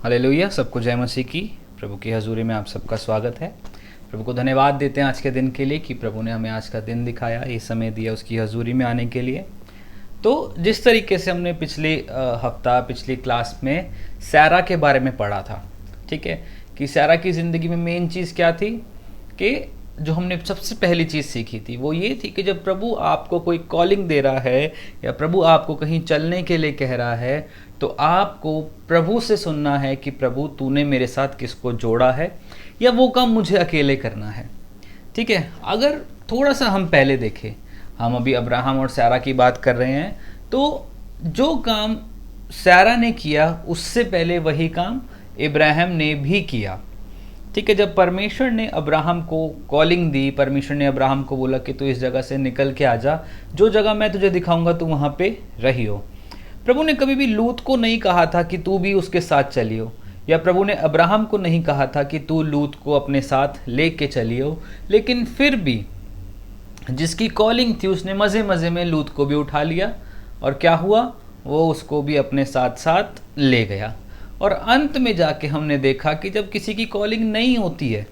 Hallelujah. सबको जय मसीह की। प्रभु की हजूरी में आप सबका स्वागत है। प्रभु को धन्यवाद देते हैं आज के दिन के लिए कि प्रभु ने हमें आज का दिन दिखाया, ये समय दिया उसकी हजूरी में आने के लिए। तो जिस तरीके से हमने पिछली क्लास में सैरा के बारे में पढ़ा था, ठीक है, कि सैरा की ज़िंदगी में मेन चीज़ क्या थी, कि जो हमने सबसे पहली चीज़ सीखी थी वो ये थी कि जब प्रभु आपको कोई कॉलिंग दे रहा है या प्रभु आपको कहीं चलने के लिए कह रहा है तो आपको प्रभु से सुनना है कि प्रभु तूने मेरे साथ किसको जोड़ा है या वो काम मुझे अकेले करना है। ठीक है, अगर थोड़ा सा हम पहले देखें, हम अभी अब्राहम और सैरा की बात कर रहे हैं, तो जो काम सैरा ने किया उससे पहले वही काम इब्राहिम ने भी किया। ठीक है, जब परमेश्वर ने अब्राहम को कॉलिंग दी, परमेश्वर ने अब्राहम को बोला कि तू इस जगह से निकल के आ जा, जो जगह मैं तुझे दिखाऊंगा तू वहाँ पे रहियो। प्रभु ने कभी भी लूत को नहीं कहा था कि तू भी उसके साथ चलियो, या प्रभु ने अब्राहम को नहीं कहा था कि तू लूत को अपने साथ लेके चलियो, लेकिन फिर भी जिसकी कॉलिंग थी उसने मज़े मज़े में लूत को भी उठा लिया और क्या हुआ, वो उसको भी अपने साथ साथ ले गया। और अंत में जाके हमने देखा कि जब किसी की कॉलिंग नहीं होती है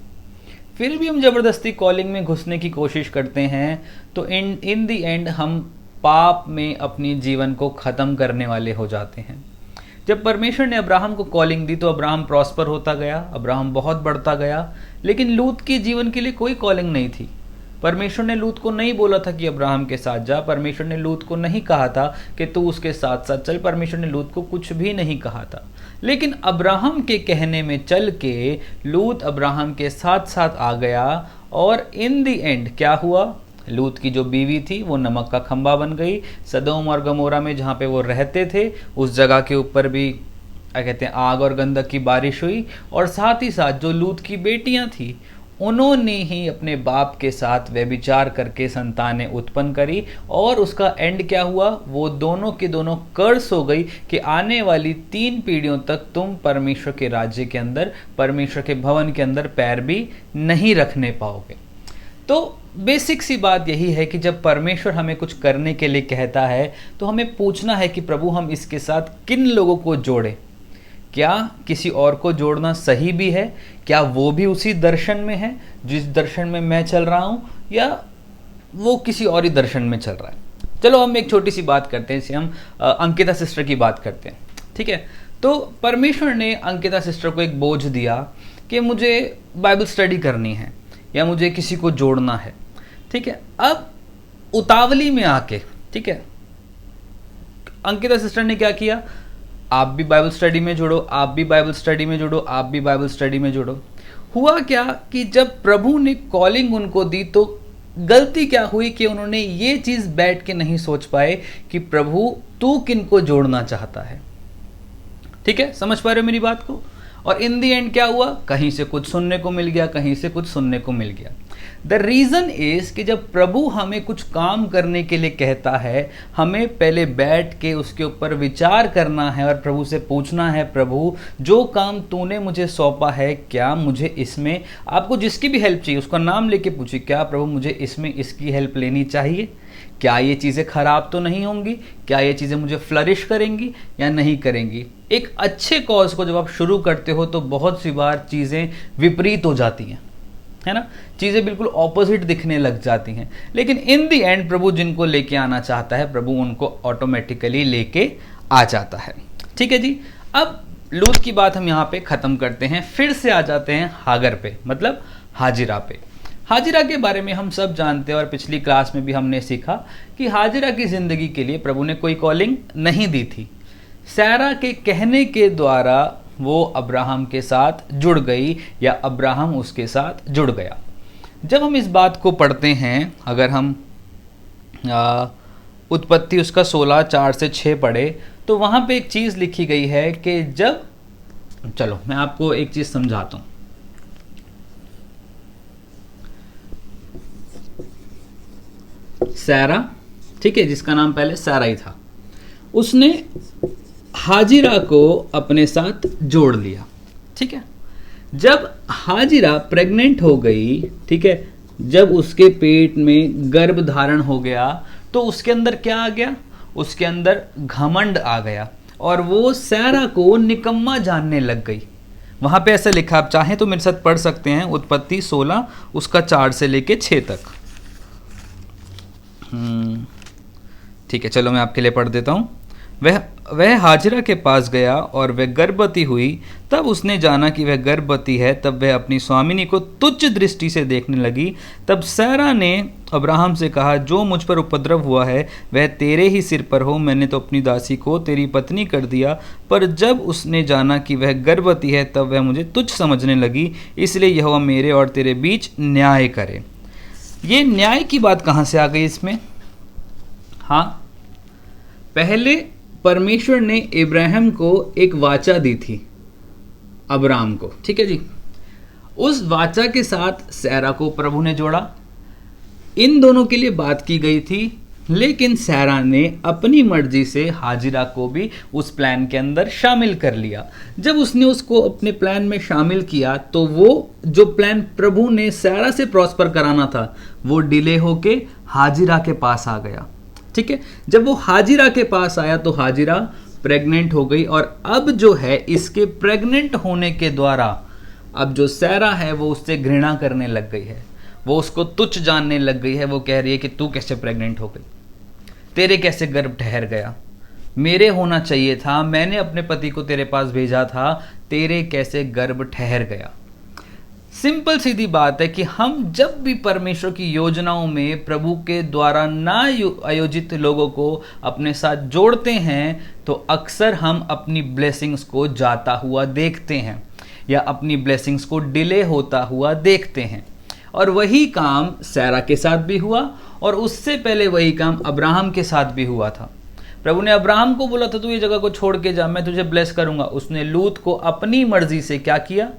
फिर भी हम ज़बरदस्ती कॉलिंग में घुसने की कोशिश करते हैं, तो इन दी एंड हम पाप में अपनी जीवन को ख़त्म करने वाले हो जाते हैं। जब परमेश्वर ने अब्राहम को कॉलिंग दी तो अब्राहम प्रॉस्पर होता गया, अब्राहम बहुत बढ़ता गया, लेकिन लूत के जीवन के लिए कोई कॉलिंग नहीं थी। परमेश्वर ने लूत को नहीं बोला था कि अब्राहम के साथ जा, परमेश्वर ने लूत को नहीं कहा था कि तू उसके साथ साथ चल, परमेश्वर ने लूत को कुछ भी नहीं कहा था। लेकिन अब्राहम के कहने में चल के लूत अब्राहम के साथ साथ आ गया और इन दी एंड क्या हुआ, लूत की जो बीवी थी वो नमक का खंबा बन गई। सदोम और गमोरा में जहाँ पे वो रहते थे उस जगह के ऊपर भी क्या कहते हैं आग और गंधक की बारिश हुई, और साथ ही साथ जो लूत की बेटियां थी उन्होंने ही अपने बाप के साथ व्यभिचार करके संतानें उत्पन्न करी, और उसका एंड क्या हुआ, वो दोनों के दोनों कर्स हो गई कि आने वाली 3 पीढ़ियों तक तुम परमेश्वर के राज्य के अंदर, परमेश्वर के भवन के अंदर पैर भी नहीं रखने पाओगे। तो बेसिक सी बात यही है कि जब परमेश्वर हमें कुछ करने के लिए कहता है तो हमें पूछना है कि प्रभु हम इसके साथ किन लोगों को जोड़े, क्या किसी और को जोड़ना सही भी है, क्या वो भी उसी दर्शन में है जिस दर्शन में मैं चल रहा हूँ, या वो किसी और ही दर्शन में चल रहा है। चलो हम एक छोटी सी बात करते हैं, जैसे हम अंकिता सिस्टर की बात करते हैं। ठीक है, तो परमेश्वर ने अंकिता सिस्टर को एक बोझ दिया कि मुझे बाइबल स्टडी करनी है या मुझे किसी को जोड़ना है। ठीक है, अब उतावली में आके, ठीक है, अंकिता सिस्टर ने क्या किया, आप भी बाइबल स्टडी में जुड़ो, आप भी बाइबल स्टडी में जुड़ो, आप भी बाइबल स्टडी में जुड़ो। हुआ क्या कि जब प्रभु ने कॉलिंग उनको दी तो गलती क्या हुई कि उन्होंने ये चीज़ बैठ के नहीं सोच पाए कि प्रभु तू किन को जोड़ना चाहता है। ठीक है, समझ पा रहे हो मेरी बात को। और इन दी एंड क्या हुआ, कहीं से कुछ सुनने को मिल गया, कहीं से कुछ सुनने को मिल गया। द रीज़न इज कि जब प्रभु हमें कुछ काम करने के लिए कहता है, हमें पहले बैठ के उसके ऊपर विचार करना है और प्रभु से पूछना है, प्रभु जो काम तूने मुझे सौंपा है क्या मुझे इसमें, आपको जिसकी भी हेल्प चाहिए उसका नाम लेके पूछिए, क्या प्रभु मुझे इसमें इसकी हेल्प लेनी चाहिए, क्या ये चीज़ें खराब तो नहीं होंगी, क्या ये चीज़ें मुझे फ्लरिश करेंगी या नहीं करेंगी। एक अच्छे कॉज को जब आप शुरू करते हो तो बहुत सी बार चीज़ें विपरीत हो जाती हैं, है ना, चीज़ें बिल्कुल ऑपोजिट दिखने लग जाती हैं, लेकिन इन दी एंड प्रभु जिनको लेके आना चाहता है प्रभु उनको ऑटोमेटिकली लेके आ जाता है। ठीक है जी, अब लूत की बात हम यहाँ पे ख़त्म करते हैं, फिर से आ जाते हैं हागर पे, मतलब हाजिरा पे। हाजिरा के बारे में हम सब जानते हैं और पिछली क्लास में भी हमने सीखा कि हाजिरा की ज़िंदगी के लिए प्रभु ने कोई कॉलिंग नहीं दी थी। सैरा के कहने के द्वारा वो अब्राहम के साथ जुड़ गई या अब्राहम उसके साथ जुड़ गया। जब हम इस बात को पढ़ते हैं, अगर हम उत्पत्ति उसका 16:4-6 पढ़े तो वहाँ पे एक चीज़ लिखी गई है कि जब, चलो मैं आपको एक चीज़ समझाता हूँ। सैरा, ठीक है, जिसका नाम पहले सैरा ही था, उसने हाजिरा को अपने साथ जोड़ लिया। ठीक है, जब हाजिरा प्रेग्नेंट हो गई, ठीक है, जब उसके पेट में गर्भ धारण हो गया तो उसके अंदर क्या आ गया, उसके अंदर घमंड आ गया। और वो सैरा को निकम्मा जानने लग गई। वहां पे ऐसा लिखा, आप चाहें तो मेरे साथ पढ़ सकते हैं, उत्पत्ति 16 उसका 4 से लेके 6 तक। ठीक है, चलो मैं आपके लिए पढ़ देता हूँ। वह हाजिरा के पास गया और वह गर्भवती हुई। तब उसने जाना कि वह गर्भवती है। तब वह अपनी स्वामिनी को तुच्छ दृष्टि से देखने लगी। तब सैरा ने अब्राहम से कहा, जो मुझ पर उपद्रव हुआ है वह तेरे ही सिर पर हो। मैंने तो अपनी दासी को तेरी पत्नी कर दिया। पर जब उसने जाना कि वह गर्भवती है तब वह मुझे तुच्छ समझने लगी। इसलिए यहोवा मेरे और तेरे बीच न्याय करे। ये न्याय की बात कहाँ से आ गई इसमें? हाँ, पहले परमेश्वर ने इब्राहिम को एक वाचा दी थी, अब्राम को, ठीक है जी। उस वाचा के साथ सैरा को प्रभु ने जोड़ा। इन दोनों के लिए बात की गई थी, लेकिन सैरा ने अपनी मर्जी से हाजिरा को भी उस प्लान के अंदर शामिल कर लिया। जब उसने उसको अपने प्लान में शामिल किया तो वो जो प्लान प्रभु ने सैरा से प्रॉस्पर कराना था वो डिले होके हाजिरा के पास आ गया, ठीक है। जब वो हाजिरा के पास आया तो हाजिरा प्रेग्नेंट हो गई, और अब जो है इसके प्रेग्नेंट होने के द्वारा अब जो सैरा है वो उससे घृणा करने लग गई है, वो उसको तुच्छ जानने लग गई है। वो कह रही है कि तू कैसे प्रेग्नेंट हो गई, तेरे कैसे गर्भ ठहर गया, मेरे होना चाहिए था, मैंने अपने पति को तेरे पास भेजा था, तेरे कैसे गर्भ ठहर गया। सिंपल सीधी बात है कि हम जब भी परमेश्वर की योजनाओं में प्रभु के द्वारा ना आयोजित लोगों को अपने साथ जोड़ते हैं तो अक्सर हम अपनी ब्लेसिंग्स को जाता हुआ देखते हैं या अपनी ब्लेसिंग्स को डिले होता हुआ देखते हैं। और वही काम सैरा के साथ भी हुआ, और उससे पहले वही काम अब्राहम के साथ भी हुआ था। प्रभु ने अब्राहम को बोला था, तू ये जगह को छोड़ के जा, मैं तुझे ब्लेस करूंगा। उसने लूत को अपनी मर्जी से क्या किया,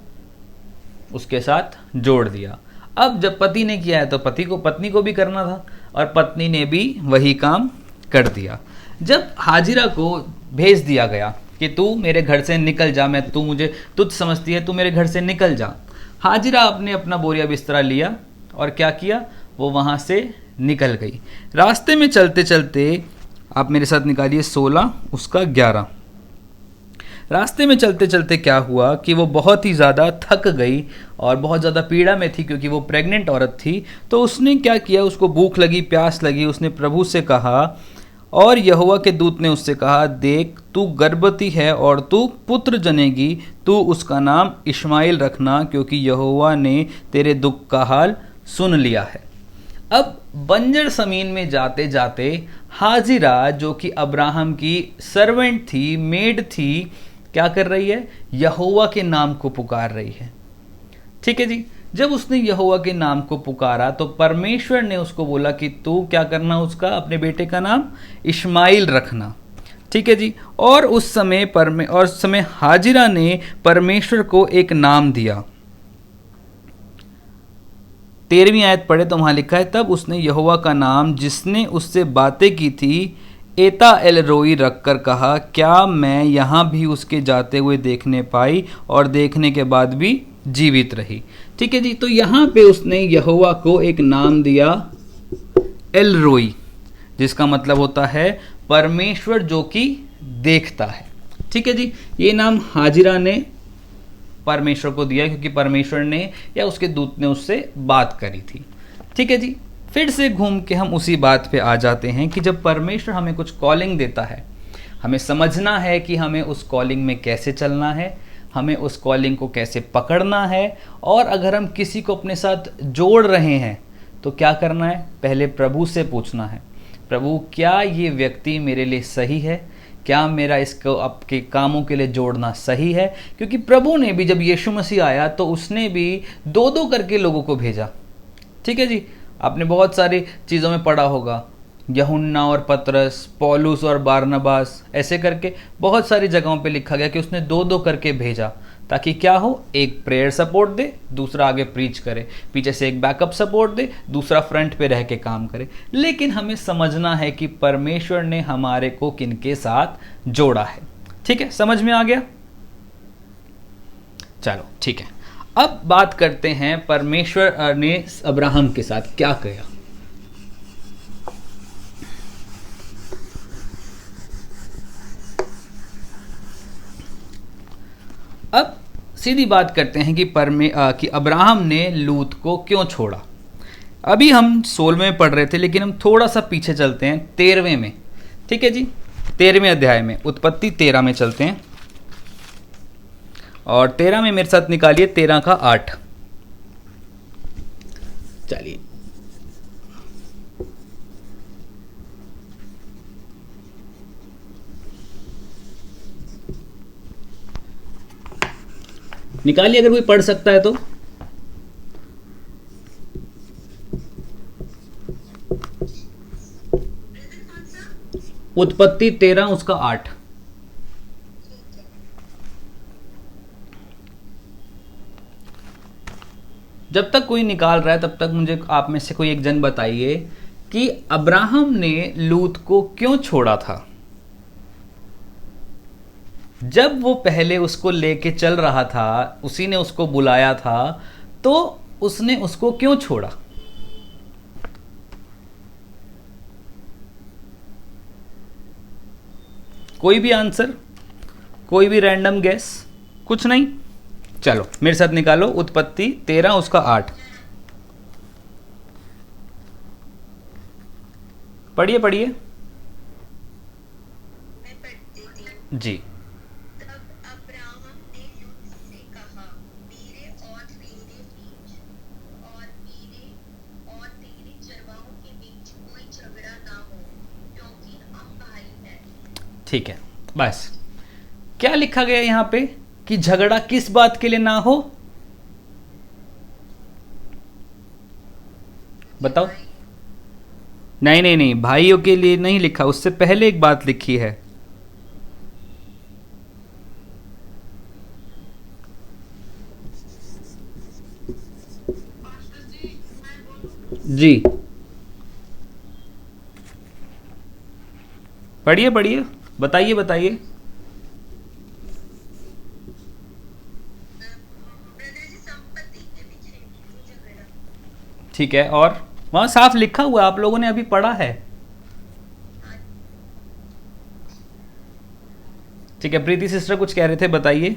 उसके साथ जोड़ दिया। अब जब पति ने किया है तो पत्नी को भी करना था, और पत्नी ने भी वही काम कर दिया। जब हाजिरा को भेज दिया गया कि तू मेरे घर से निकल जा, तू मुझे तुझ समझती है, तू मेरे घर से निकल जा, हाजिरा आपने अपना बोरिया बिस्तरा लिया और क्या किया, वो वहां से निकल गई। रास्ते में चलते चलते, आप मेरे साथ निकालिए 16 उसका 11। रास्ते में चलते चलते क्या हुआ कि वो बहुत ही ज़्यादा थक गई और बहुत ज़्यादा पीड़ा में थी, क्योंकि वो प्रेग्नेंट औरत थी। तो उसने क्या किया, उसको भूख लगी, प्यास लगी, उसने प्रभु से कहा, और यहोवा के दूत ने उससे कहा, देख तू गर्भवती है और तू पुत्र जनेगी, तू उसका नाम इश्माइल रखना, क्योंकि यहोवा ने तेरे दुख का हाल सुन लिया है। अब बंजर ज़मीन में जाते जाते हाजिरा, जो कि अब्राहम की सर्वेंट थी, मेड थी, क्या कर रही है, यहोवा के नाम को पुकार रही है, ठीक है जी। जब उसने यहोवा के नाम को पुकारा तो परमेश्वर ने उसको बोला कि तू क्या करना, उसका अपने बेटे का नाम इश्माइल रखना, ठीक है जी। और उस समय हाजिरा ने परमेश्वर को एक नाम दिया। 13वीं आयत पढ़े तो वहां लिखा है, तब उसने यहोवा का नाम जिसने उससे बातें की थी एता एल रोई रखकर कहा, क्या मैं यहाँ भी उसके जाते हुए देखने पाई और देखने के बाद भी जीवित रही, ठीक है जी। तो यहाँ पे उसने यहोवा को एक नाम दिया एल रोई, जिसका मतलब होता है परमेश्वर जो कि देखता है, ठीक है जी। ये नाम हाजिरा ने परमेश्वर को दिया क्योंकि परमेश्वर ने या उसके दूत ने उससे बात करी थी, ठीक है जी। फिर से घूम के हम उसी बात पे आ जाते हैं कि जब परमेश्वर हमें कुछ कॉलिंग देता है, हमें समझना है कि हमें उस कॉलिंग में कैसे चलना है, हमें उस कॉलिंग को कैसे पकड़ना है। और अगर हम किसी को अपने साथ जोड़ रहे हैं तो क्या करना है, पहले प्रभु से पूछना है, प्रभु क्या ये व्यक्ति मेरे लिए सही है, क्या मेरा इसको आपके कामों के लिए जोड़ना सही है। क्योंकि प्रभु ने भी, जब यीशु मसीह आया तो उसने भी 2-2 करके लोगों को भेजा, ठीक है जी। आपने बहुत सारी चीज़ों में पढ़ा होगा, यूहन्ना और पतरस, पौलुस और बारनबास, ऐसे करके बहुत सारी जगहों पे लिखा गया कि उसने 2-2 करके भेजा, ताकि क्या हो, एक प्रेयर सपोर्ट दे, दूसरा आगे प्रीच करे, पीछे से एक बैकअप सपोर्ट दे, दूसरा फ्रंट पे रह के काम करे। लेकिन हमें समझना है कि परमेश्वर ने हमारे को किनके साथ जोड़ा है, ठीक है, समझ में आ गया। चलो ठीक है, अब बात करते हैं परमेश्वर ने अब्राहम के साथ क्या किया। सीधी बात करते हैं कि कि अब्राहम ने लूत को क्यों छोड़ा। अभी हम 16वें में पढ़ रहे थे, लेकिन हम थोड़ा सा पीछे चलते हैं 13वें में। ठीक है जी, 13वें अध्याय में, उत्पत्ति 13 में चलते हैं और 13 में मेरे साथ निकालिए 13 का 8। चलिए, निकालिए अगर कोई पढ़ सकता है तो। उत्पत्ति 13 उसका 8। जब तक कोई निकाल रहा है तब तक मुझे आप में से कोई एक जन बताइए कि अब्राहम ने लूत को क्यों छोड़ा था। जब वो पहले उसको लेके चल रहा था, उसी ने उसको बुलाया था, तो उसने उसको क्यों छोड़ा। कोई भी आंसर, कोई भी रैंडम गेस, कुछ नहीं। चलो मेरे साथ निकालो, उत्पत्ति 13 उसका 8। पढ़िए पढ़िए जी। ठीक है, बस क्या लिखा गया यहां पे कि झगड़ा किस बात के लिए ना हो, बताओ। नहीं नहीं नहीं, भाइयों के लिए नहीं लिखा, उससे पहले एक बात लिखी है। जी पढ़िए पढ़िए, बताइए बताइए। ठीक है, और वहां साफ लिखा हुआ है, आप लोगों ने अभी पढ़ा है। ठीक है, प्रीति सिस्टर कुछ कह रहे थे, बताइए।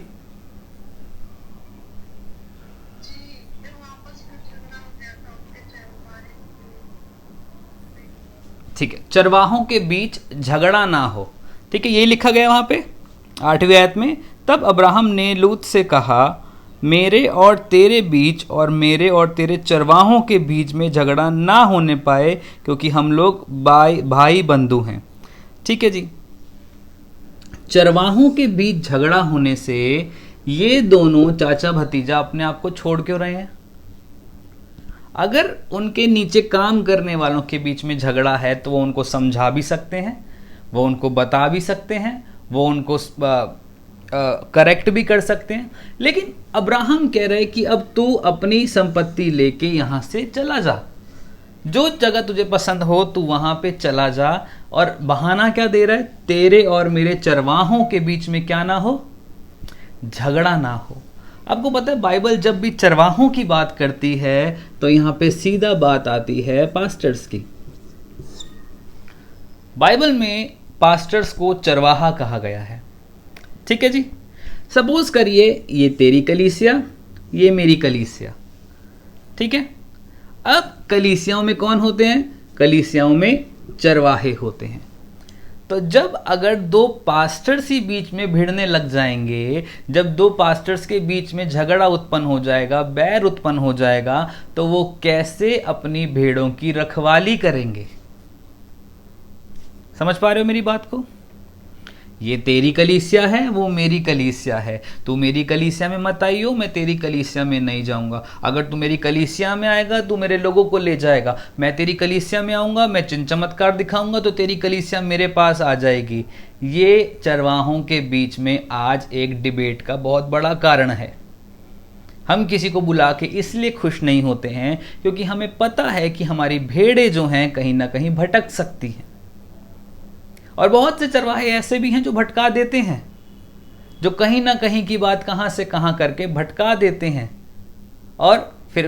ठीक है, चरवाहों के बीच झगड़ा ना हो। ठीक है, यही लिखा गया वहां पे 8वीं आयत में। तब अब्राहम ने लूत से कहा, मेरे और तेरे बीच और मेरे और तेरे चरवाहों के बीच में झगड़ा ना होने पाए, क्योंकि हम लोग भाई बंधु हैं। ठीक है जी, चरवाहों के बीच झगड़ा होने से ये दोनों चाचा भतीजा अपने आप को छोड़ क्यों रहे हैं। अगर उनके नीचे काम करने वालों के बीच में झगड़ा है तो वो उनको समझा भी सकते हैं, वो उनको बता भी सकते हैं, वो उनको करेक्ट भी कर सकते हैं। लेकिन अब्राहम कह रहे कि अब तू अपनी संपत्ति लेके यहां से चला जा, जो जगह तुझे पसंद हो तू वहां पे चला जा। और बहाना क्या दे रहा है, तेरे और मेरे चरवाहों के बीच में क्या ना हो, झगड़ा ना हो। आपको पता है बाइबल जब भी चरवाहों की बात करती है तो यहां पे सीधा बात आती है पास्टर्स की। बाइबल में पास्टर्स को चरवाहा कहा गया है। ठीक है जी, सपोज करिए ये तेरी कलीसिया, ये मेरी कलीसिया। ठीक है, अब कलीसियाओं में कौन होते हैं, कलीसियाओं में चरवाहे होते हैं। तो जब अगर दो पास्टर्स ही बीच में भिड़ने लग जाएंगे, जब दो पास्टर्स के बीच में झगड़ा उत्पन्न हो जाएगा, बैर उत्पन्न हो जाएगा, तो वो कैसे अपनी भेड़ों की रखवाली करेंगे। समझ पा रहे हो मेरी बात को। ये तेरी कलीसिया है, वो मेरी कलीसिया है। तू मेरी कलीसिया में मत आइयो, मैं तेरी कलीसिया में नहीं जाऊंगा। अगर तू मेरी कलीसिया में आएगा तू मेरे लोगों को ले जाएगा, मैं तेरी कलीसिया में आऊंगा, मैं चिन्ह चमत्कार दिखाऊंगा तो तेरी कलीसिया मेरे पास आ जाएगी। ये चरवाहों के बीच में आज एक डिबेट का बहुत बड़ा कारण है। हम किसी को बुला के इसलिए खुश नहीं होते हैं क्योंकि हमें पता है कि हमारी भेड़ें जो हैं कहीं ना कहीं भटक सकती हैं। और बहुत से चरवाहे ऐसे भी हैं जो भटका देते हैं, जो कहीं ना कहीं की बात कहां से कहां करके भटका देते हैं। और फिर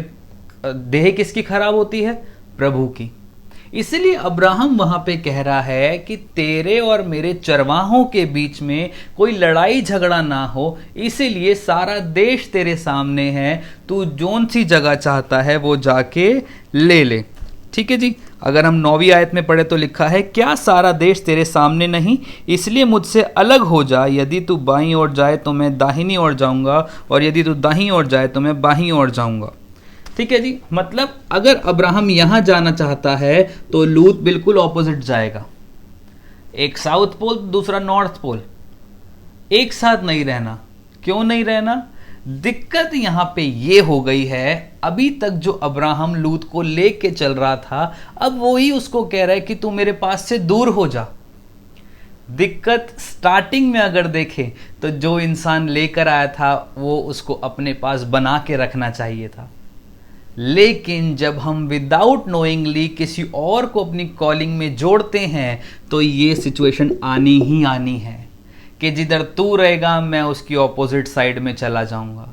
देह किसकी खराब होती है, प्रभु की। इसलिए अब्राहम वहां पे कह रहा है कि तेरे और मेरे चरवाहों के बीच में कोई लड़ाई झगड़ा ना हो, इसीलिए सारा देश तेरे सामने है, तू जोन सी जगह चाहता है वो जाके ले ले। ठीक है जी। अगर हम 9वीं आयत में पढ़े तो लिखा है, क्या सारा देश तेरे सामने नहीं, इसलिए मुझसे अलग हो जा, यदि तू बाईं ओर जाए तो मैं दाहिनी ओर जाऊंगा, और यदि तू दाहिनी ओर जाए तो मैं बाईं ओर जाऊंगा। ठीक है जी। मतलब अगर अब्राहम यहां जाना चाहता है तो लूत बिल्कुल ऑपोजिट जाएगा, एक साउथ पोल दूसरा नॉर्थ पोल, एक साथ नहीं रहना। क्यों नहीं रहना? दिक्कत यहां पे ये हो गई है, अभी तक जो अब्राहम लूत को लेके चल रहा था, अब वो ही उसको कह रहा है कि तू मेरे पास से दूर हो जा। दिक्कत स्टार्टिंग में अगर देखें तो जो इंसान लेकर आया था वो उसको अपने पास बना के रखना चाहिए था, लेकिन जब हम विदाउट नोइंगली किसी और को अपनी कॉलिंग में जोड़ते हैं तो ये सिचुएशन आनी ही आनी है कि जिधर तू रहेगा मैं उसकी ऑपोजिट साइड में चला जाऊंगा,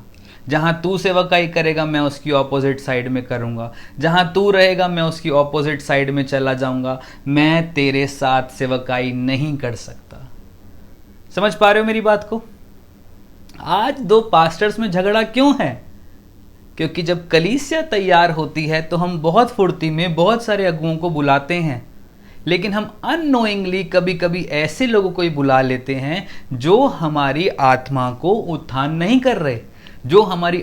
जहां तू सेवकाई करेगा मैं उसकी ऑपोजिट साइड में करूंगा, जहां तू रहेगा मैं उसकी ऑपोजिट साइड में चला जाऊंगा, मैं तेरे साथ सेवकाई नहीं कर सकता। समझ पा रहे हो मेरी बात को? आज दो पास्टर्स में झगड़ा क्यों है? क्योंकि जब कलीसिया तैयार होती है तो हम बहुत फुर्ती में बहुत सारे अगुओं को बुलाते हैं, लेकिन हम अननोइंगली कभी कभी ऐसे लोगों को ही बुला लेते हैं जो हमारी आत्मा को उत्थान नहीं कर रहे, जो हमारी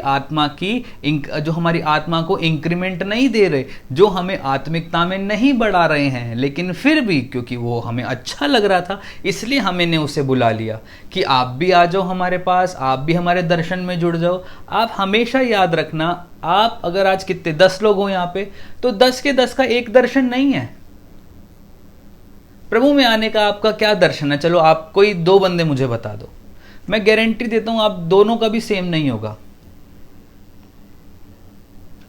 आत्मा को इंक्रीमेंट नहीं दे रहे, जो हमें आत्मिकता में नहीं बढ़ा रहे हैं, लेकिन फिर भी क्योंकि वो हमें अच्छा लग रहा था इसलिए हमने उसे बुला लिया कि आप भी आ जाओ हमारे पास, आप भी हमारे दर्शन में जुड़ जाओ। आप हमेशा याद रखना, आप अगर आज कितने 10 लोग हो यहाँ पे, तो 10 के 10 का एक दर्शन नहीं है। प्रभु में आने का आपका क्या दर्शन है? चलो आप कोई 2 बंदे मुझे बता दो, मैं गारंटी देता हूं आप दोनों का भी सेम नहीं होगा।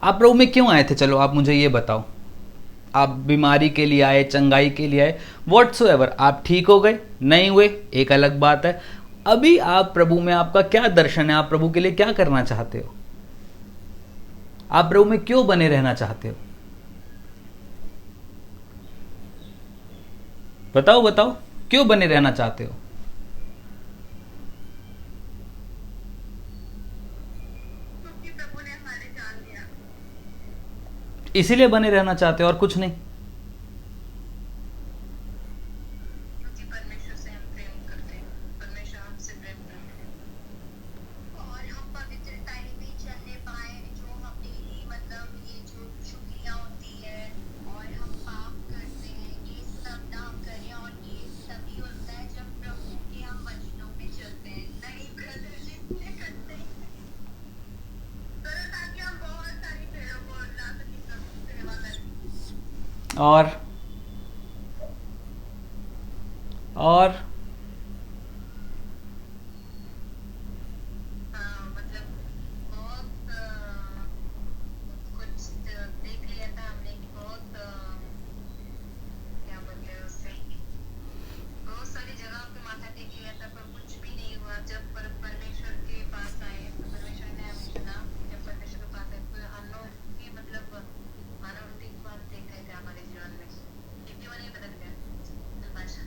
आप प्रभु में क्यों आए थे? चलो आप मुझे ये बताओ। आप बीमारी के लिए आए, चंगाई के लिए आए, व्हाटसोएवर, आप ठीक हो गए, नहीं हुए एक अलग बात है। अभी आप प्रभु में आपका क्या दर्शन है? आप प्रभु के लिए क्या करना चाहते हो? आप प्रभु में क्यों बने रहना चाहते हो? बताओ बताओ, क्यों बने रहना चाहते हो? इसीलिए बने रहना चाहते हो और कुछ नहीं? क्योंकि परमेश्वर से हम प्रेम करते हैं, परमेश्वर हमसे प्रेम करते हैं और हम पवित्रता में चलने पाए, जो हम डेली मतलब ये जो शुक्रिया होती है और हम पाप करते हैं, ये सब ना करें। और ये तभी होता है जब प्रभु के हम वचनों में चलते हैं, नहीं प्रदर्शित करते हैं, ताकि हम बहुत सारी भेड़ों को ला सकें प्रभु सेवा करें। और हाँ, मतलब बहुत कुछ देख लिया था हमने कि बहुत क्या बोलते हैं उससे, बहुत सारी जगहों पे माथा टेक लिया था पर कुछ भी नहीं हुआ। जब परमेश्वर के पास आए तो परमेश्वर ने हमें चुना। जब परमेश्वर के पास आए तो अनोखी मतलब अलौकिक बात देख रहे थे हमारे जीवन में, जीवन ही बदल गया। भाषा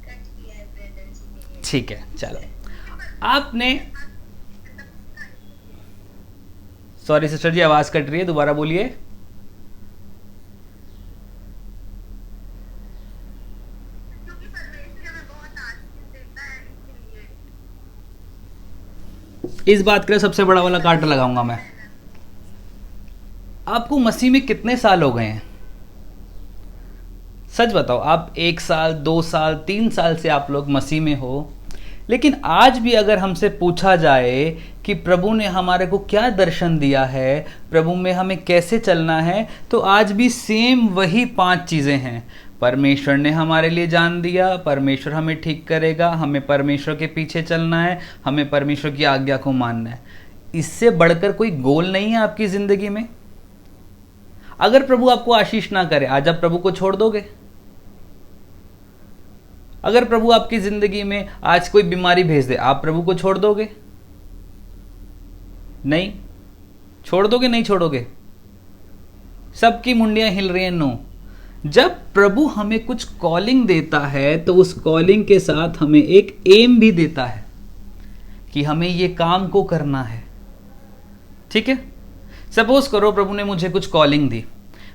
कट किया है ब्रदर जी मेरे। ठीक है, चलो आपने, सॉरी सिस्टर जी आवाज कट रही है, दोबारा बोलिए। क्योंकि परमेश्वर हमें बहुत आशीष देता है, इसलिए इस बात के लिए सबसे बड़ा वाला कांटा लगाऊंगा मैं। आपको मसीह में कितने साल हो गए हैं? सच बताओ, आप 1 साल 2 साल 3 साल से आप लोग मसीह में हो, लेकिन आज भी अगर हमसे पूछा जाए कि प्रभु ने हमारे को क्या दर्शन दिया है, प्रभु में हमें कैसे चलना है, तो आज भी सेम वही 5 चीज़ें हैं। परमेश्वर ने हमारे लिए जान दिया, परमेश्वर हमें ठीक करेगा, हमें परमेश्वर के पीछे चलना है, हमें परमेश्वर की आज्ञा को मानना है। इससे बढ़कर कोई गोल नहीं है आपकी ज़िंदगी में। अगर प्रभु आपको आशीष ना करे, आज आप प्रभु को छोड़ दोगे? अगर प्रभु आपकी ज़िंदगी में आज कोई बीमारी भेज दे, आप प्रभु को छोड़ दोगे? नहीं छोड़ दोगे, नहीं छोड़ोगे? सबकी मुंडियां हिल रही हैं, नो। जब प्रभु हमें कुछ कॉलिंग देता है तो उस कॉलिंग के साथ हमें एक एम भी देता है कि हमें ये काम को करना है। ठीक है, सपोज करो प्रभु ने मुझे कुछ कॉलिंग दी,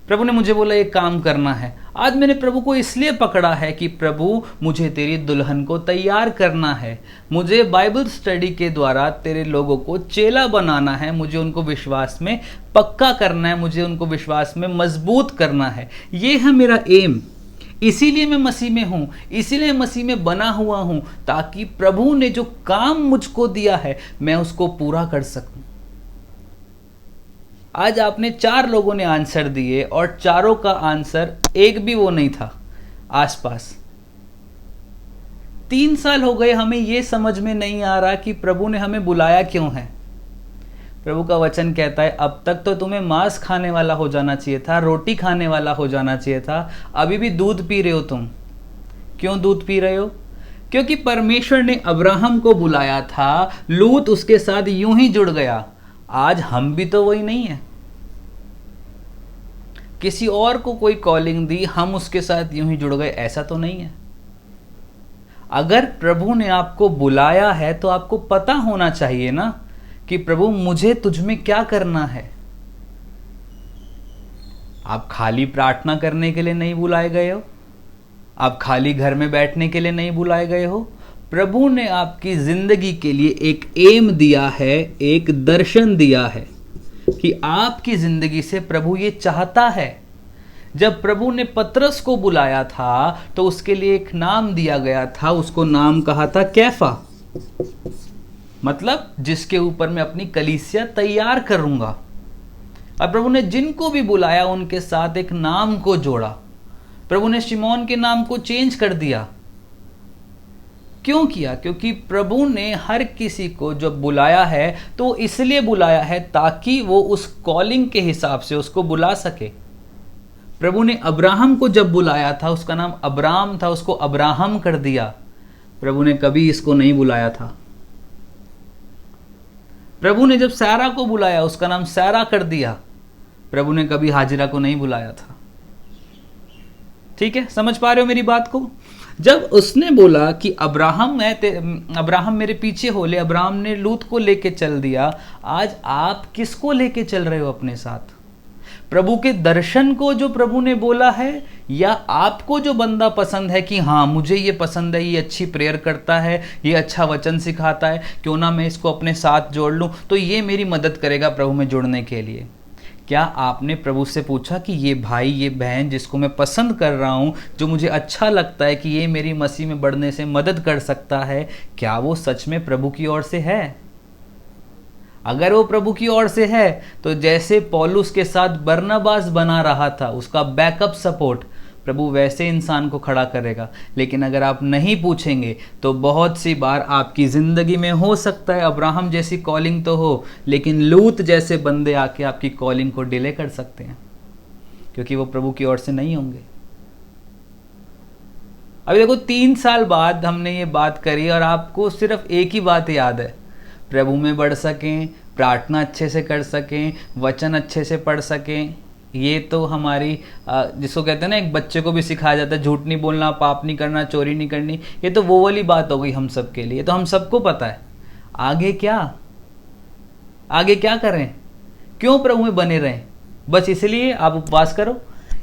प्रभु ने मुझे बोला ये काम करना है। आज मैंने प्रभु को इसलिए पकड़ा है कि प्रभु मुझे तेरी दुल्हन को तैयार करना है, मुझे बाइबल स्टडी के द्वारा तेरे लोगों को चेला बनाना है, मुझे उनको विश्वास में पक्का करना है, मुझे उनको विश्वास में मजबूत करना है। ये है मेरा एम। इसीलिए मैं मसीह में हूं, इसीलिए मसीह में बना हुआ हूं, ताकि प्रभु ने जो काम मुझको दिया है मैं उसको पूरा कर सकूं। आज आपने 4 लोगों ने आंसर दिए और चारों का आंसर एक भी वो नहीं था आसपास। 3 साल हो गए, हमें ये समझ में नहीं आ रहा कि प्रभु ने हमें बुलाया क्यों है। प्रभु का वचन कहता है अब तक तो तुम्हें मांस खाने वाला हो जाना चाहिए था, रोटी खाने वाला हो जाना चाहिए था, अभी भी दूध पी रहे हो तुम। क्यों दूध पी रहे हो? क्योंकि परमेश्वर ने अब्राहम को बुलाया था, लूत उसके साथ यूं ही जुड़ गया। आज हम भी तो वही नहीं है। किसी और को कोई कॉलिंग दी, हम उसके साथ यूं ही जुड़ गए, ऐसा तो नहीं है। अगर प्रभु ने आपको बुलाया है तो आपको पता होना चाहिए ना कि प्रभु मुझे तुझ में क्या करना है। आप खाली प्रार्थना करने के लिए नहीं बुलाए गए हो, आप खाली घर में बैठने के लिए नहीं बुलाए गए हो। प्रभु ने आपकी जिंदगी के लिए एक एम दिया है, एक दर्शन दिया है कि आपकी जिंदगी से प्रभु ये चाहता है। जब प्रभु ने पतरस को बुलाया था तो उसके लिए एक नाम दिया गया था, उसको नाम कहा था कैफा, मतलब जिसके ऊपर मैं अपनी कलीसिया तैयार करूंगा। और प्रभु ने जिनको भी बुलाया उनके साथ एक नाम को जोड़ा। प्रभु ने शिमोन के नाम को चेंज कर दिया। क्यों किया? क्योंकि प्रभु ने हर किसी को जब बुलाया है तो इसलिए बुलाया है ताकि वो उस कॉलिंग के हिसाब से उसको बुला सके। प्रभु ने अब्राहम को जब बुलाया था, उसका नाम अब्राम था, उसको अब्राहम कर दिया। प्रभु ने कभी इसको नहीं बुलाया था। प्रभु ने जब सारा को बुलाया, उसका नाम सारा कर दिया। प्रभु ने कभी हाजिरा को नहीं बुलाया था। ठीक है, समझ पा रहे हो मेरी बात को? जब उसने बोला कि अब्राहम मेरे पीछे हो ले, अब्राहम ने लूत को लेके चल दिया। आज आप किसको लेके चल रहे हो अपने साथ? प्रभु के दर्शन को जो प्रभु ने बोला है, या आपको जो बंदा पसंद है कि हाँ मुझे ये पसंद है, ये अच्छी प्रेयर करता है, ये अच्छा वचन सिखाता है, क्यों ना मैं इसको अपने साथ जोड़ लूँ, तो ये मेरी मदद करेगा प्रभु में जुड़ने के लिए। क्या आपने प्रभु से पूछा कि ये भाई, ये बहन जिसको मैं पसंद कर रहा हूँ, जो मुझे अच्छा लगता है कि ये मेरी मसीह में बढ़ने से मदद कर सकता है, क्या वो सच में प्रभु की ओर से है? अगर वो प्रभु की ओर से है तो जैसे पौलुस के साथ बरनबास बना रहा था, उसका बैकअप सपोर्ट, प्रभु वैसे इंसान को खड़ा करेगा। लेकिन अगर आप नहीं पूछेंगे तो बहुत सी बार आपकी ज़िंदगी में हो सकता है अब्राहम जैसी कॉलिंग तो हो, लेकिन लूत जैसे बंदे आके आपकी कॉलिंग को डिले कर सकते हैं, क्योंकि वो प्रभु की ओर से नहीं होंगे। अभी देखो 3 साल बाद हमने ये बात करी और आपको सिर्फ एक ही बात याद है, प्रभु में बढ़ सकें, प्रार्थना अच्छे से कर सकें, वचन अच्छे से पढ़ सकें। ये तो हमारी जिसको कहते हैं ना, एक बच्चे को भी सिखाया जाता है झूठ नहीं बोलना, पाप नहीं करना, चोरी नहीं करनी, ये तो वो वाली बात हो गई हम सब के लिए, तो हम सबको पता है। आगे क्या, आगे क्या करें? क्यों प्रभु में बने रहें? बस इसलिए आप उपवास करो,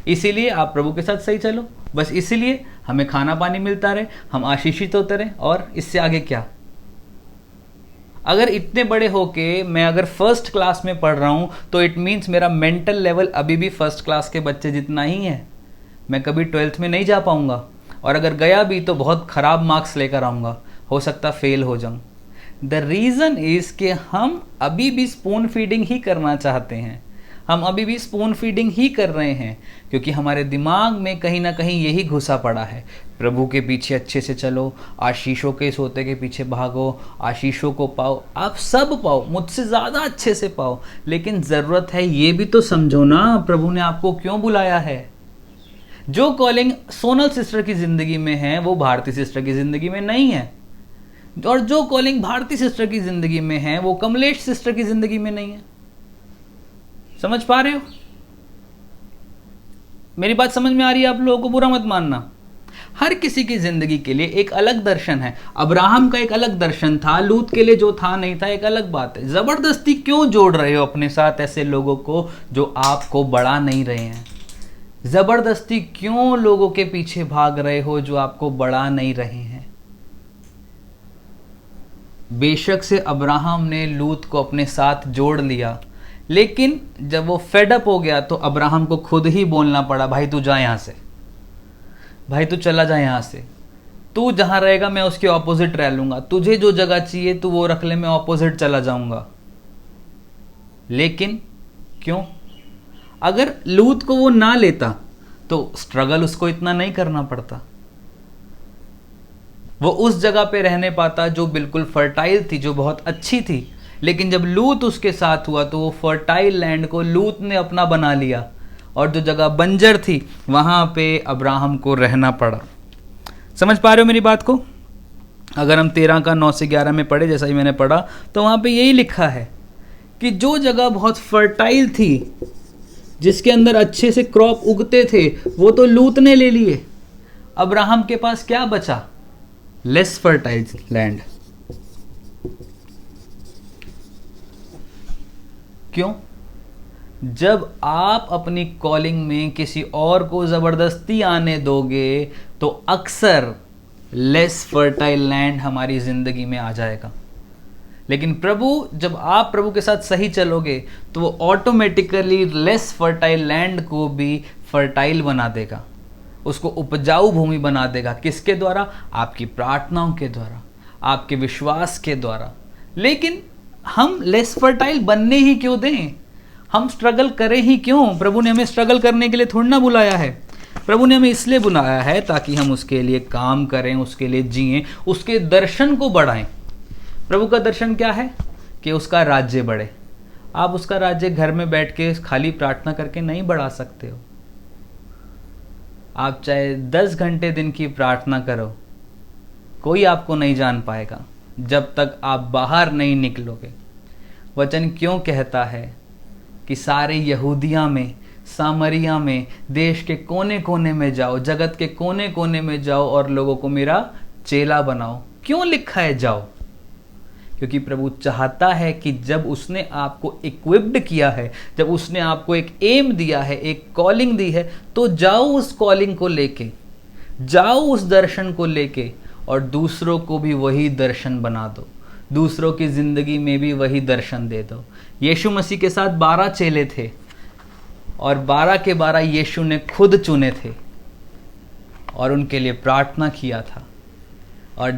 इसीलिए आप प्रभु के साथ सही चलो, बस इसलिए हमें खाना पानी मिलता रहे, हम आशीषित होते रहें, और इससे आगे क्या? अगर इतने बड़े होके मैं अगर फर्स्ट क्लास में पढ़ रहा हूँ तो इट मीन्स मेरा मेंटल लेवल अभी भी फर्स्ट क्लास के बच्चे जितना ही है। मैं कभी 12th में नहीं जा पाऊँगा, और अगर गया भी तो बहुत ख़राब मार्क्स लेकर आऊँगा, हो सकता फेल हो जाऊँ। द रीज़न इज़ कि हम अभी भी स्पून फीडिंग ही करना चाहते हैं, हम अभी भी स्पून फीडिंग ही कर रहे हैं, क्योंकि हमारे दिमाग में कहीं ना कहीं यही घुसा पड़ा है, प्रभु के पीछे अच्छे से चलो, आशीषों के सोते के पीछे भागो, आशीषों को पाओ, आप सब पाओ, मुझसे ज़्यादा अच्छे से पाओ। लेकिन ज़रूरत है ये भी तो समझो ना, प्रभु ने आपको क्यों बुलाया है। जो कॉलिंग सोनल सिस्टर की ज़िंदगी में है वो भारती सिस्टर की ज़िंदगी में नहीं है, और जो कॉलिंग भारती सिस्टर की ज़िंदगी में है वो कमलेश सिस्टर की ज़िंदगी में नहीं है। समझ पा रहे हो? मेरी बात समझ में आ रही है आप लोगों को? बुरा मत मानना। हर किसी की जिंदगी के लिए एक अलग दर्शन है। अब्राहम का एक अलग दर्शन था, लूत के लिए जो था नहीं था, एक अलग बात है। जबरदस्ती क्यों जोड़ रहे हो अपने साथ ऐसे लोगों को जो आपको बढ़ा नहीं रहे हैं? जबरदस्ती क्यों लोगों के पीछे भाग रहे हो जो आपको बढ़ा नहीं रहे हैं? बेशक से अब्राहम ने लूत को अपने साथ जोड़ लिया, लेकिन जब वो फेडअप हो गया तो अब्राहम को खुद ही बोलना पड़ा, भाई तू जा यहां से, भाई तू चला जा यहां से, तू जहां रहेगा मैं उसके ऑपोजिट रह लूंगा, तुझे जो जगह चाहिए तू वो रख ले, मैं ऑपोजिट चला जाऊंगा। लेकिन क्यों? अगर लूत को वो ना लेता तो स्ट्रगल उसको इतना नहीं करना पड़ता, वो उस जगह पे रहने पाता जो बिल्कुल फर्टाइल थी, जो बहुत अच्छी थी। लेकिन जब लूत उसके साथ हुआ तो वो फर्टाइल लैंड को लूत ने अपना बना लिया, और जो जगह बंजर थी वहां पे अब्राहम को रहना पड़ा। समझ पा रहे हो मेरी बात को? अगर हम 13 का 9 से 11 में पढ़े, जैसा ही मैंने पढ़ा, तो वहां पे यही लिखा है कि जो जगह बहुत फर्टाइल थी, जिसके अंदर अच्छे से क्रॉप उगते थे, वो तो लूत ने ले लिए। अब्राहम के पास क्या बचा? Less fertile land. क्यों? जब आप अपनी कॉलिंग में किसी और को जबरदस्ती आने दोगे तो अक्सर लेस फर्टाइल लैंड हमारी जिंदगी में आ जाएगा। लेकिन जब आप प्रभु के साथ सही चलोगे तो वो ऑटोमेटिकली लेस फर्टाइल लैंड को भी फर्टाइल बना देगा, उसको उपजाऊ भूमि बना देगा। किसके द्वारा? आपकी प्रार्थनाओं के द्वारा, आपके विश्वास के द्वारा। लेकिन हम लेस फर्टाइल बनने ही क्यों दें? हम स्ट्रगल करें ही क्यों? प्रभु ने हमें स्ट्रगल करने के लिए थोड़ी ना बुलाया है। प्रभु ने हमें इसलिए बुलाया है ताकि हम उसके लिए काम करें, उसके लिए जिएं, उसके दर्शन को बढ़ाएं। प्रभु का दर्शन क्या है? कि उसका राज्य बढ़े। आप उसका राज्य घर में बैठ के खाली प्रार्थना करके नहीं बढ़ा सकते हो। आप चाहे 10 घंटे दिन की प्रार्थना करो, कोई आपको नहीं जान पाएगा जब तक आप बाहर नहीं निकलोगे। वचन क्यों कहता है कि सारे यहूदिया में, सामरिया में, देश के कोने कोने में जाओ, जगत के कोने कोने में जाओ और लोगों को मेरा चेला बनाओ? क्यों लिखा है जाओ? क्योंकि प्रभु चाहता है कि जब उसने आपको इक्विप्ड किया है, जब उसने आपको एक एम दिया है, एक कॉलिंग दी है, तो जाओ उस कॉलिंग को लेके, जाओ उस दर्शन को लेके, और दूसरों को भी वही दर्शन बना दो, दूसरों की जिंदगी में भी वही दर्शन दे दो। यीशु मसीह के साथ 12 चेले थे, और 12 के 12 यीशु ने खुद चुने थे और उनके लिए प्रार्थना किया था। और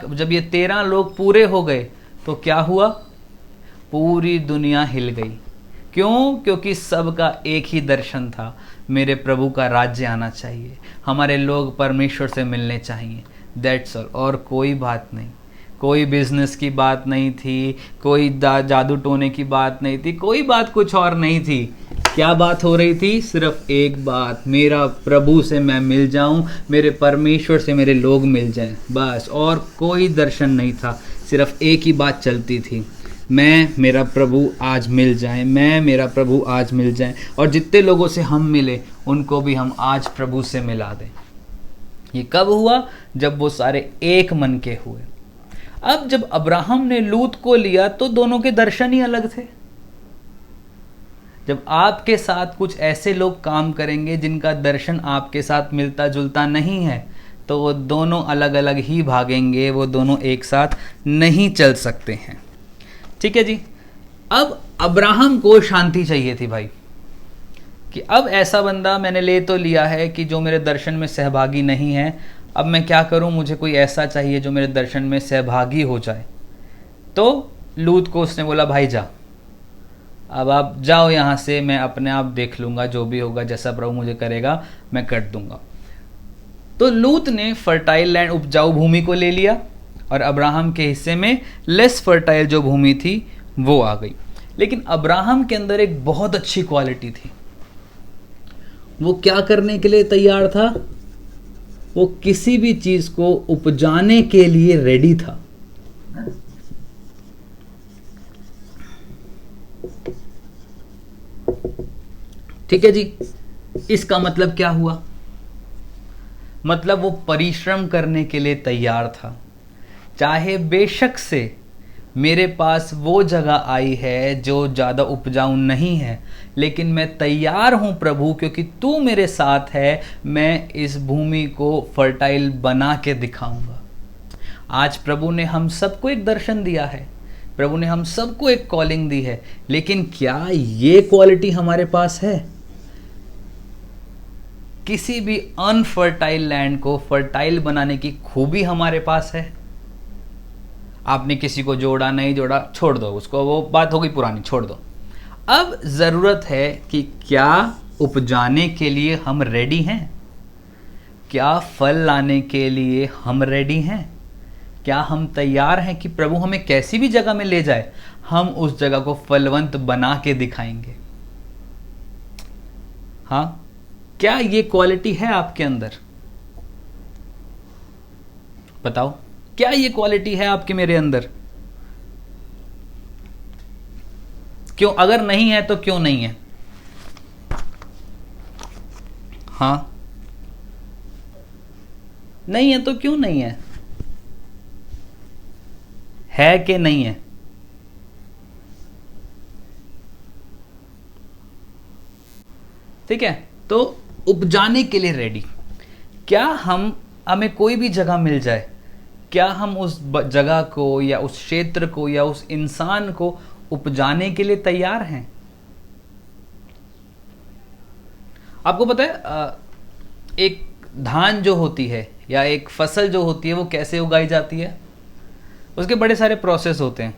जब ये 13 लोग पूरे हो गए तो क्या हुआ? पूरी दुनिया हिल गई। क्यों? क्योंकि सबका एक ही दर्शन था, मेरे प्रभु का राज्य आना चाहिए, हमारे लोग परमेश्वर से मिलने चाहिए। That's all. और कोई बात नहीं, कोई बिजनेस की बात नहीं थी, कोई जादू टोने की बात नहीं थी, कोई बात कुछ और नहीं थी। क्या बात हो रही थी? सिर्फ एक बात, मेरा प्रभु से मैं मिल जाऊं, मेरे परमेश्वर से मेरे लोग मिल जाएं, बस। और कोई दर्शन नहीं था, सिर्फ एक ही बात चलती थी, मैं मेरा प्रभु आज मिल जाए, मैं मेरा प्रभु आज मिल जाए। और जितने लोगों से हम मिले उनको भी हम आज प्रभु से मिला दें। ये कब हुआ? जब वो सारे एक मन के हुए। अब जब अब्राहम ने लूत को लिया तो दोनों के दर्शन ही अलग थे। जब आपके साथ कुछ ऐसे लोग काम करेंगे जिनका दर्शन आपके साथ मिलता जुलता नहीं है, तो वो दोनों अलग अलग ही भागेंगे, वो दोनों एक साथ नहीं चल सकते हैं। ठीक है जी। अब अब्राहम को शांति चाहिए थी भाई, कि अब ऐसा बंदा मैंने ले तो लिया है कि जो मेरे दर्शन में सहभागी नहीं है, अब मैं क्या करूं? मुझे कोई ऐसा चाहिए जो मेरे दर्शन में सहभागी हो जाए। तो लूत को उसने बोला, भाई जा, अब आप जाओ यहाँ से, मैं अपने आप देख लूँगा, जो भी होगा, जैसा प्रभु मुझे करेगा मैं कर दूंगा। तो लूत ने फर्टाइल लैंड, उपजाऊ भूमि को ले लिया, और अब्राहम के हिस्से में लेस फर्टाइल जो भूमि थी वो आ गई। लेकिन अब्राहम के अंदर एक बहुत अच्छी क्वालिटी थी। वो क्या करने के लिए तैयार था? वो किसी भी चीज को उपजाने के लिए रेडी था। ठीक है जी। इसका मतलब क्या हुआ? मतलब वो परिश्रम करने के लिए तैयार था। चाहे बेशक से मेरे पास वो जगह आई है जो ज़्यादा उपजाऊ नहीं है, लेकिन मैं तैयार हूँ प्रभु, क्योंकि तू मेरे साथ है, मैं इस भूमि को फर्टाइल बना के दिखाऊंगा। आज प्रभु ने हम सबको एक दर्शन दिया है, प्रभु ने हम सबको एक कॉलिंग दी है, लेकिन क्या ये क्वालिटी हमारे पास है? किसी भी अनफर्टाइल लैंड को फर्टाइल बनाने की खूबी हमारे पास है। आपने किसी को जोड़ा नहीं जोड़ा, छोड़ दो उसको, वो बात हो गई पुरानी, छोड़ दो। अब ज़रूरत है कि क्या उपजाने के लिए हम रेडी हैं? क्या फल लाने के लिए हम रेडी हैं? क्या हम तैयार हैं कि प्रभु हमें कैसी भी जगह में ले जाए, हम उस जगह को फलवंत बना के दिखाएंगे? हाँ, क्या ये क्वालिटी है आपके अंदर? बताओ, क्या ये क्वालिटी है आपके मेरे अंदर? क्यों, अगर नहीं है तो क्यों नहीं है? हाँ, नहीं है तो क्यों नहीं है? है कि नहीं है? ठीक है, तो उपजाने के लिए रेडी। क्या हमें कोई भी जगह मिल जाए, क्या हम उस जगह को या उस क्षेत्र को या उस इंसान को उपजाने के लिए तैयार हैं? आपको पता है एक धान जो होती है या एक फसल जो होती है वो कैसे उगाई जाती है? उसके बड़े सारे प्रोसेस होते हैं।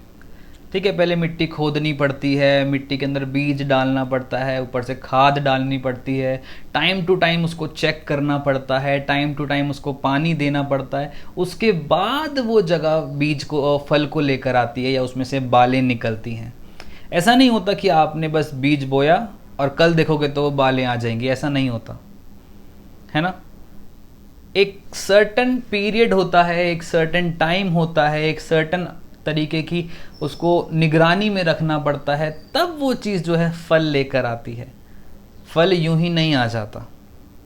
ठीक है, पहले मिट्टी खोदनी पड़ती है, मिट्टी के अंदर बीज डालना पड़ता है, ऊपर से खाद डालनी पड़ती है, टाइम टू टाइम उसको चेक करना पड़ता है, टाइम टू टाइम उसको पानी देना पड़ता है। उसके बाद वो जगह बीज को फल को लेकर आती है या उसमें से बालें निकलती हैं। ऐसा नहीं होता कि आपने बस बीज बोया और कल देखोगे तो वो बालें आ जाएंगी, ऐसा नहीं होता है ना। एक सर्टन पीरियड होता है, एक सर्टन टाइम होता है, एक सर्टन तरीके की उसको निगरानी में रखना पड़ता है, तब वो चीज़ जो है फल लेकर आती है। फल यूं ही नहीं आ जाता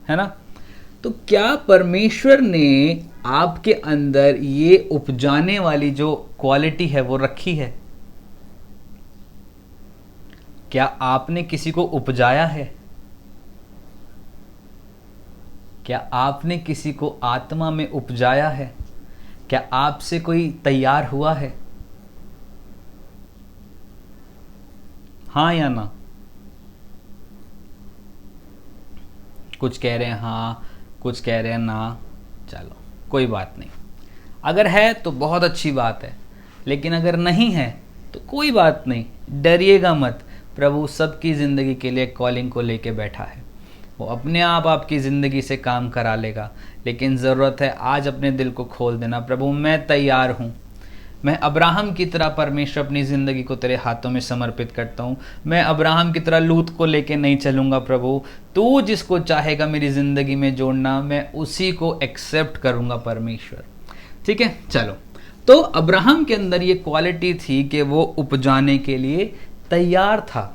है ना। तो क्या परमेश्वर ने आपके अंदर ये उपजाने वाली जो क्वालिटी है वो रखी है? क्या आपने किसी को उपजाया है? क्या आपने किसी को आत्मा में उपजाया है? क्या आपसे कोई तैयार हुआ है? हाँ या ना? कुछ कह रहे हैं हाँ, कुछ कह रहे हैं ना। चलो कोई बात नहीं, अगर है तो बहुत अच्छी बात है, लेकिन अगर नहीं है तो कोई बात नहीं, डरिएगा मत। प्रभु सबकी ज़िंदगी के लिए कॉलिंग को लेके बैठा है, वो अपने आप आपकी ज़िंदगी से काम करा लेगा। लेकिन ज़रूरत है आज अपने दिल को खोल देना, प्रभु मैं तैयार हूँ, मैं अब्राहम की तरह परमेश्वर अपनी ज़िंदगी को तेरे हाथों में समर्पित करता हूँ। मैं अब्राहम की तरह लूत को लेके नहीं चलूँगा प्रभु, तू जिसको चाहेगा मेरी ज़िंदगी में जोड़ना, मैं उसी को एक्सेप्ट करूँगा परमेश्वर। ठीक है, चलो। तो अब्राहम के अंदर ये क्वालिटी थी कि वो उपजाने के लिए तैयार था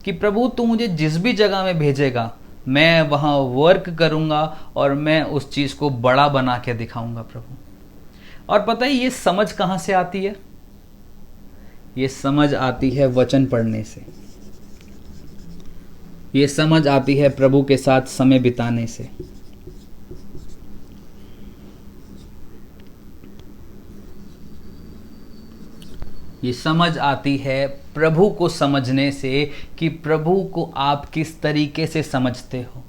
कि प्रभु तू मुझे जिस भी जगह में भेजेगा मैं वहाँ वर्क करूँगा और मैं उस चीज़ को बड़ा बना के दिखाऊँगा प्रभु। और पता है ये समझ कहाँ से आती है? ये समझ आती है वचन पढ़ने से, ये समझ आती है प्रभु के साथ समय बिताने से। ये समझ आती है प्रभु को समझने से कि प्रभु को आप किस तरीके से समझते हो,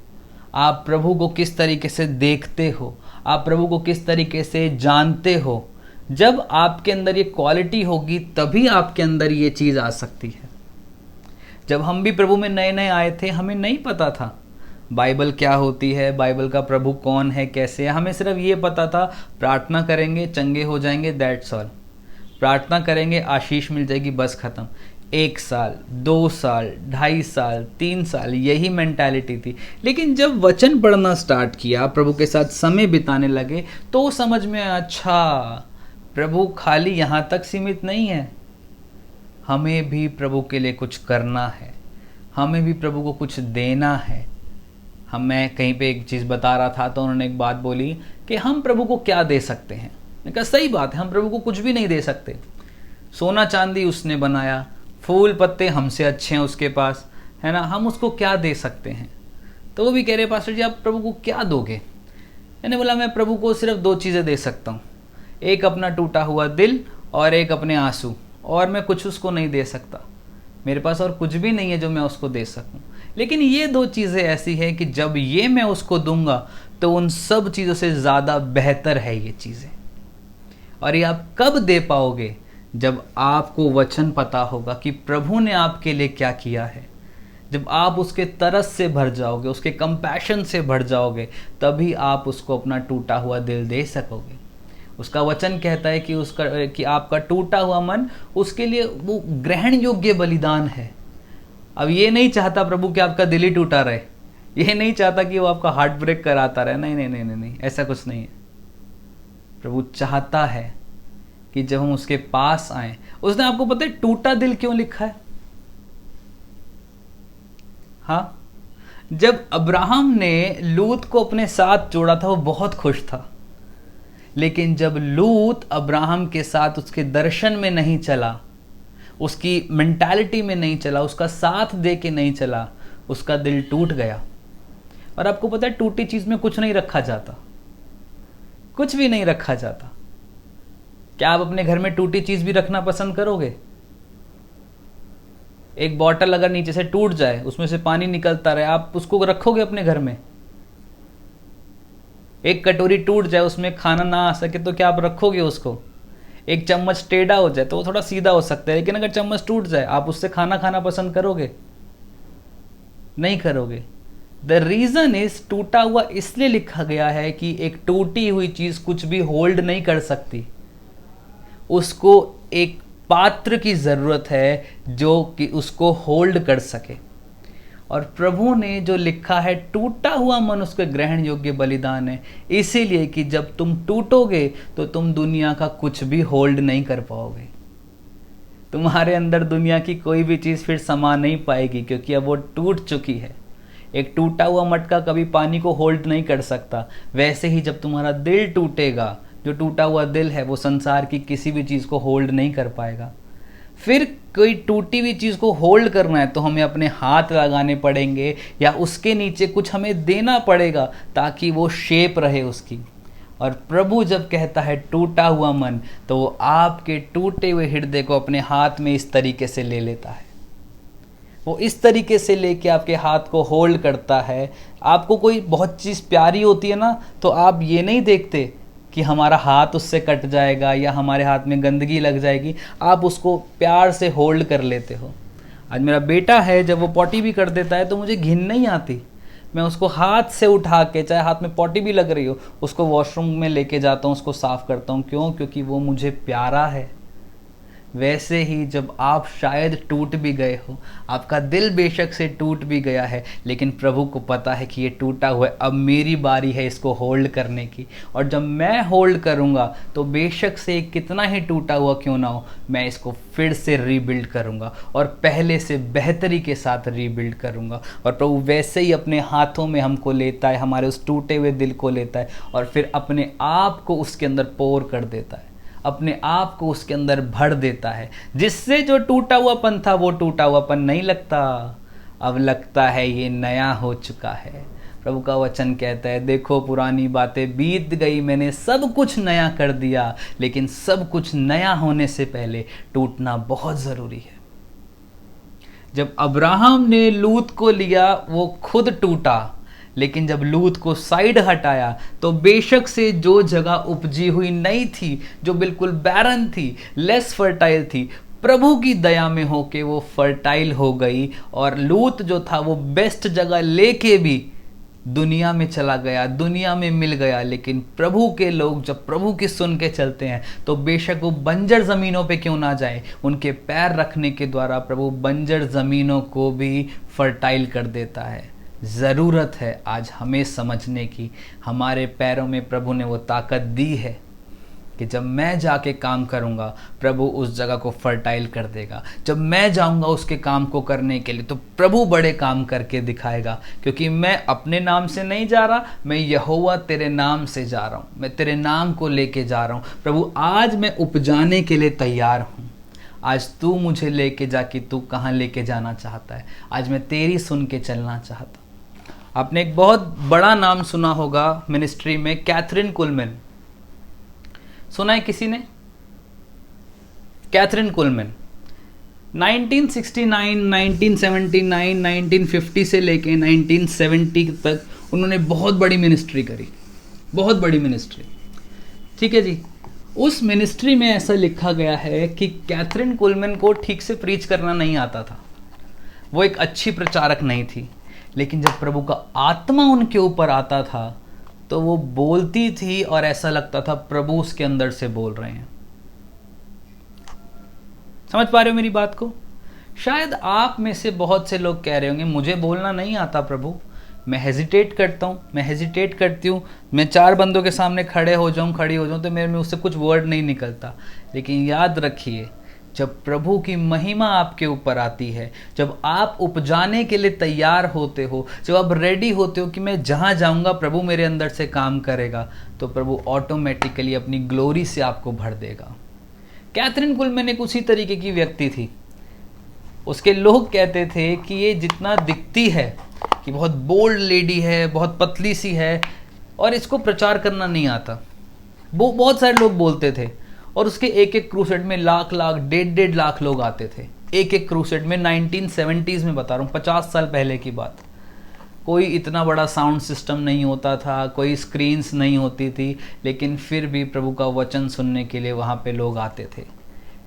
आप प्रभु को किस तरीके से देखते हो, आप प्रभु को किस तरीके से जानते हो। जब आपके अंदर ये क्वालिटी होगी तभी आपके अंदर ये चीज़ आ सकती है। जब हम भी प्रभु में नए नए आए थे हमें नहीं पता था बाइबल क्या होती है, बाइबल का प्रभु कौन है, कैसे है। हमें सिर्फ ये पता था प्रार्थना करेंगे चंगे हो जाएंगे, दैट्स ऑल। प्रार्थना करेंगे आशीष मिल जाएगी, बस ख़त्म। 1 साल, 2 साल, 2.5 साल, 3 साल यही मेंटालिटी थी। लेकिन जब वचन पढ़ना स्टार्ट किया, प्रभु के साथ समय बिताने लगे, तो समझ में आया अच्छा प्रभु खाली यहाँ तक सीमित नहीं है, हमें भी प्रभु के लिए कुछ करना है, हमें भी प्रभु को कुछ देना है। मैं कहीं पे एक चीज़ बता रहा था तो उन्होंने एक बात बोली कि हम प्रभु को क्या दे सकते हैं। मैंने कहा सही बात है, हम प्रभु को कुछ भी नहीं दे सकते। सोना चांदी उसने बनाया, फूल पत्ते हमसे अच्छे हैं उसके पास, है ना, हम उसको क्या दे सकते हैं। तो वो भी कह रहे पास्टर जी आप प्रभु को क्या दोगे। मैंने बोला मैं प्रभु को सिर्फ 2 चीज़ें दे सकता हूँ, एक अपना टूटा हुआ दिल और एक अपने आंसू, और मैं कुछ उसको नहीं दे सकता। मेरे पास और कुछ भी नहीं है जो मैं उसको दे सकूं। लेकिन ये 2 चीज़ें ऐसी है कि जब ये मैं उसको दूंगा तो उन सब चीज़ों से ज़्यादा बेहतर है ये चीज़ें। और ये आप कब दे पाओगे, जब आपको वचन पता होगा कि प्रभु ने आपके लिए क्या किया है। जब आप उसके तरस से भर जाओगे, उसके कंपैशन से भर जाओगे, तभी आप उसको अपना टूटा हुआ दिल दे सकोगे। उसका वचन कहता है कि आपका टूटा हुआ मन उसके लिए वो ग्रहण योग्य बलिदान है। अब ये नहीं चाहता प्रभु कि आपका दिल ही टूटा रहे, ये नहीं चाहता कि वो आपका हार्ट ब्रेक कराता रहे। नहीं नहीं नहीं नहीं नहीं, ऐसा कुछ नहीं है। प्रभु चाहता है कि जब हम उसके पास आए, उसने आपको पता है टूटा दिल क्यों लिखा है? हाँ, जब अब्राहम ने लूत को अपने साथ जोड़ा था वो बहुत खुश था, लेकिन जब लूत अब्राहम के साथ उसके दर्शन में नहीं चला, उसकी मेंटालिटी में नहीं चला, उसका साथ दे के नहीं चला, उसका दिल टूट गया। और आपको पता है टूटी चीज में कुछ नहीं रखा जाता, कुछ भी नहीं रखा जाता। क्या आप अपने घर में टूटी चीज भी रखना पसंद करोगे? एक बॉटल अगर नीचे से टूट जाए, उसमें से पानी निकलता रहे, आप उसको रखोगे अपने घर में? एक कटोरी टूट जाए, उसमें खाना ना आ सके तो क्या आप रखोगे उसको? एक चम्मच टेढ़ा हो जाए तो वो थोड़ा सीधा हो सकता है, लेकिन अगर चम्मच टूट जाए आप उससे खाना खाना पसंद करोगे? नहीं करोगे। द रीजन इज, टूटा हुआ इसलिए लिखा गया है कि एक टूटी हुई चीज कुछ भी होल्ड नहीं कर सकती, उसको एक पात्र की जरूरत है जो कि उसको होल्ड कर सके। और प्रभु ने जो लिखा है टूटा हुआ मन उसके ग्रहण योग्य बलिदान है, इसीलिए कि जब तुम टूटोगे तो तुम दुनिया का कुछ भी होल्ड नहीं कर पाओगे। तुम्हारे अंदर दुनिया की कोई भी चीज़ फिर समा नहीं पाएगी, क्योंकि अब वो टूट चुकी है। एक टूटा हुआ मटका कभी पानी को होल्ड नहीं कर सकता। वैसे ही जब तुम्हारा दिल टूटेगा, जो टूटा हुआ दिल है वो संसार की किसी भी चीज़ को होल्ड नहीं कर पाएगा। फिर कोई टूटी हुई चीज़ को होल्ड करना है तो हमें अपने हाथ लगाने पड़ेंगे या उसके नीचे कुछ हमें देना पड़ेगा ताकि वो शेप रहे उसकी। और प्रभु जब कहता है टूटा हुआ मन, तो वो आपके टूटे हुए हृदय को अपने हाथ में इस तरीके से ले लेता है। वो इस तरीके से लेके आपके हाथ को होल्ड करता है। आपको कोई बहुत चीज़ प्यारी होती है ना, तो आप ये नहीं देखते कि हमारा हाथ उससे कट जाएगा या हमारे हाथ में गंदगी लग जाएगी, आप उसको प्यार से होल्ड कर लेते हो। आज मेरा बेटा है, जब वो पॉटी भी कर देता है तो मुझे घिन नहीं आती। मैं उसको हाथ से उठा के, चाहे हाथ में पॉटी भी लग रही हो, उसको वॉशरूम में लेके जाता हूँ, उसको साफ करता हूँ। क्यों? क्योंकि वो मुझे प्यारा है। वैसे ही जब आप शायद टूट भी गए हो, आपका दिल बेशक से टूट भी गया है, लेकिन प्रभु को पता है कि ये टूटा हुआ है, अब मेरी बारी है इसको होल्ड करने की। और जब मैं होल्ड करूँगा तो बेशक से कितना ही टूटा हुआ क्यों ना हो, मैं इसको फिर से रीबिल्ड करूँगा और पहले से बेहतरी के साथ रीबिल्ड करूँगा। और प्रभु वैसे ही अपने हाथों में हमको लेता है, हमारे उस टूटे हुए दिल को लेता है और फिर अपने आप को उसके अंदर पोर कर देता है, अपने आप को उसके अंदर भर देता है, जिससे जो टूटा हुआपन था वो टूटा हुआपन नहीं लगता, अब लगता है ये नया हो चुका है। प्रभु का वचन कहता है, देखो पुरानी बातें बीत गई, मैंने सब कुछ नया कर दिया। लेकिन सब कुछ नया होने से पहले टूटना बहुत ज़रूरी है। जब अब्राहम ने लूत को लिया वो खुद टूटा, लेकिन जब लूत को साइड हटाया तो बेशक से जो जगह उपजी हुई नहीं थी, जो बिल्कुल बैरन थी, लेस फर्टाइल थी, प्रभु की दया में होके वो फर्टाइल हो गई। और लूत जो था वो बेस्ट जगह लेके भी दुनिया में चला गया, दुनिया में मिल गया। लेकिन प्रभु के लोग जब प्रभु की सुन के चलते हैं तो बेशक वो बंजर ज़मीनों पे क्यों ना जाए, उनके पैर रखने के द्वारा प्रभु बंजर ज़मीनों को भी फर्टाइल कर देता है। ज़रूरत है आज हमें समझने की, हमारे पैरों में प्रभु ने वो ताकत दी है कि जब मैं जाके काम करूँगा प्रभु उस जगह को फर्टाइल कर देगा। जब मैं जाऊँगा उसके काम को करने के लिए तो प्रभु बड़े काम करके दिखाएगा, क्योंकि मैं अपने नाम से नहीं जा रहा, मैं यहोवा तेरे नाम से जा रहा हूँ, मैं तेरे नाम को लेके जा रहा हूँ। प्रभु आज मैं उपजाने के लिए तैयार हूँ। आज तू मुझे लेके जा कि तू कहाँ लेके जाना चाहता है। आज मैं तेरी सुन के चलना चाहता हूँ। आपने एक बहुत बड़ा नाम सुना होगा मिनिस्ट्री में, कैथरीन कुलमैन। सुना है किसी ने? कैथरीन कुलमैन 1969, 1979, 1950 से लेके 1970 तक उन्होंने बहुत बड़ी मिनिस्ट्री करी, बहुत बड़ी मिनिस्ट्री। ठीक है जी। उस मिनिस्ट्री में ऐसा लिखा गया है कि कैथरीन कुलमैन को ठीक से प्रीच करना नहीं आता था, वो एक अच्छी प्रचारक नहीं थी, लेकिन जब प्रभु का आत्मा उनके ऊपर आता था तो वो बोलती थी और ऐसा लगता था प्रभु उसके अंदर से बोल रहे हैं। समझ पा रहे हो मेरी बात को? शायद आप में से बहुत से लोग कह रहे होंगे मुझे बोलना नहीं आता प्रभु, मैं हेजिटेट करता हूँ, मैं हेजिटेट करती हूँ, मैं 4 बंदों के सामने खड़ी हो जाऊँ तो मेरे में उससे कुछ वर्ड नहीं निकलता। लेकिन याद रखिए, जब प्रभु की महिमा आपके ऊपर आती है, जब आप उपजाने के लिए तैयार होते हो, जब आप रेडी होते हो कि मैं जहाँ जाऊँगा प्रभु मेरे अंदर से काम करेगा, तो प्रभु ऑटोमेटिकली अपनी ग्लोरी से आपको भर देगा। कैथरीन कुलमैन एक उसी तरीके की व्यक्ति थी। उसके लोग कहते थे कि ये जितना दिखती है कि बहुत बोल्ड लेडी है, बहुत पतली सी है और इसको प्रचार करना नहीं आता, वो बहुत सारे लोग बोलते थे। और उसके एक एक क्रूसेड में लाख लाख 1.5 लाख लोग आते थे, एक एक क्रूसेड में। 1970s में बता रहा हूँ, 50 साल पहले की बात। कोई इतना बड़ा साउंड सिस्टम नहीं होता था, कोई स्क्रीन्स नहीं होती थी, लेकिन फिर भी प्रभु का वचन सुनने के लिए वहाँ पे लोग आते थे।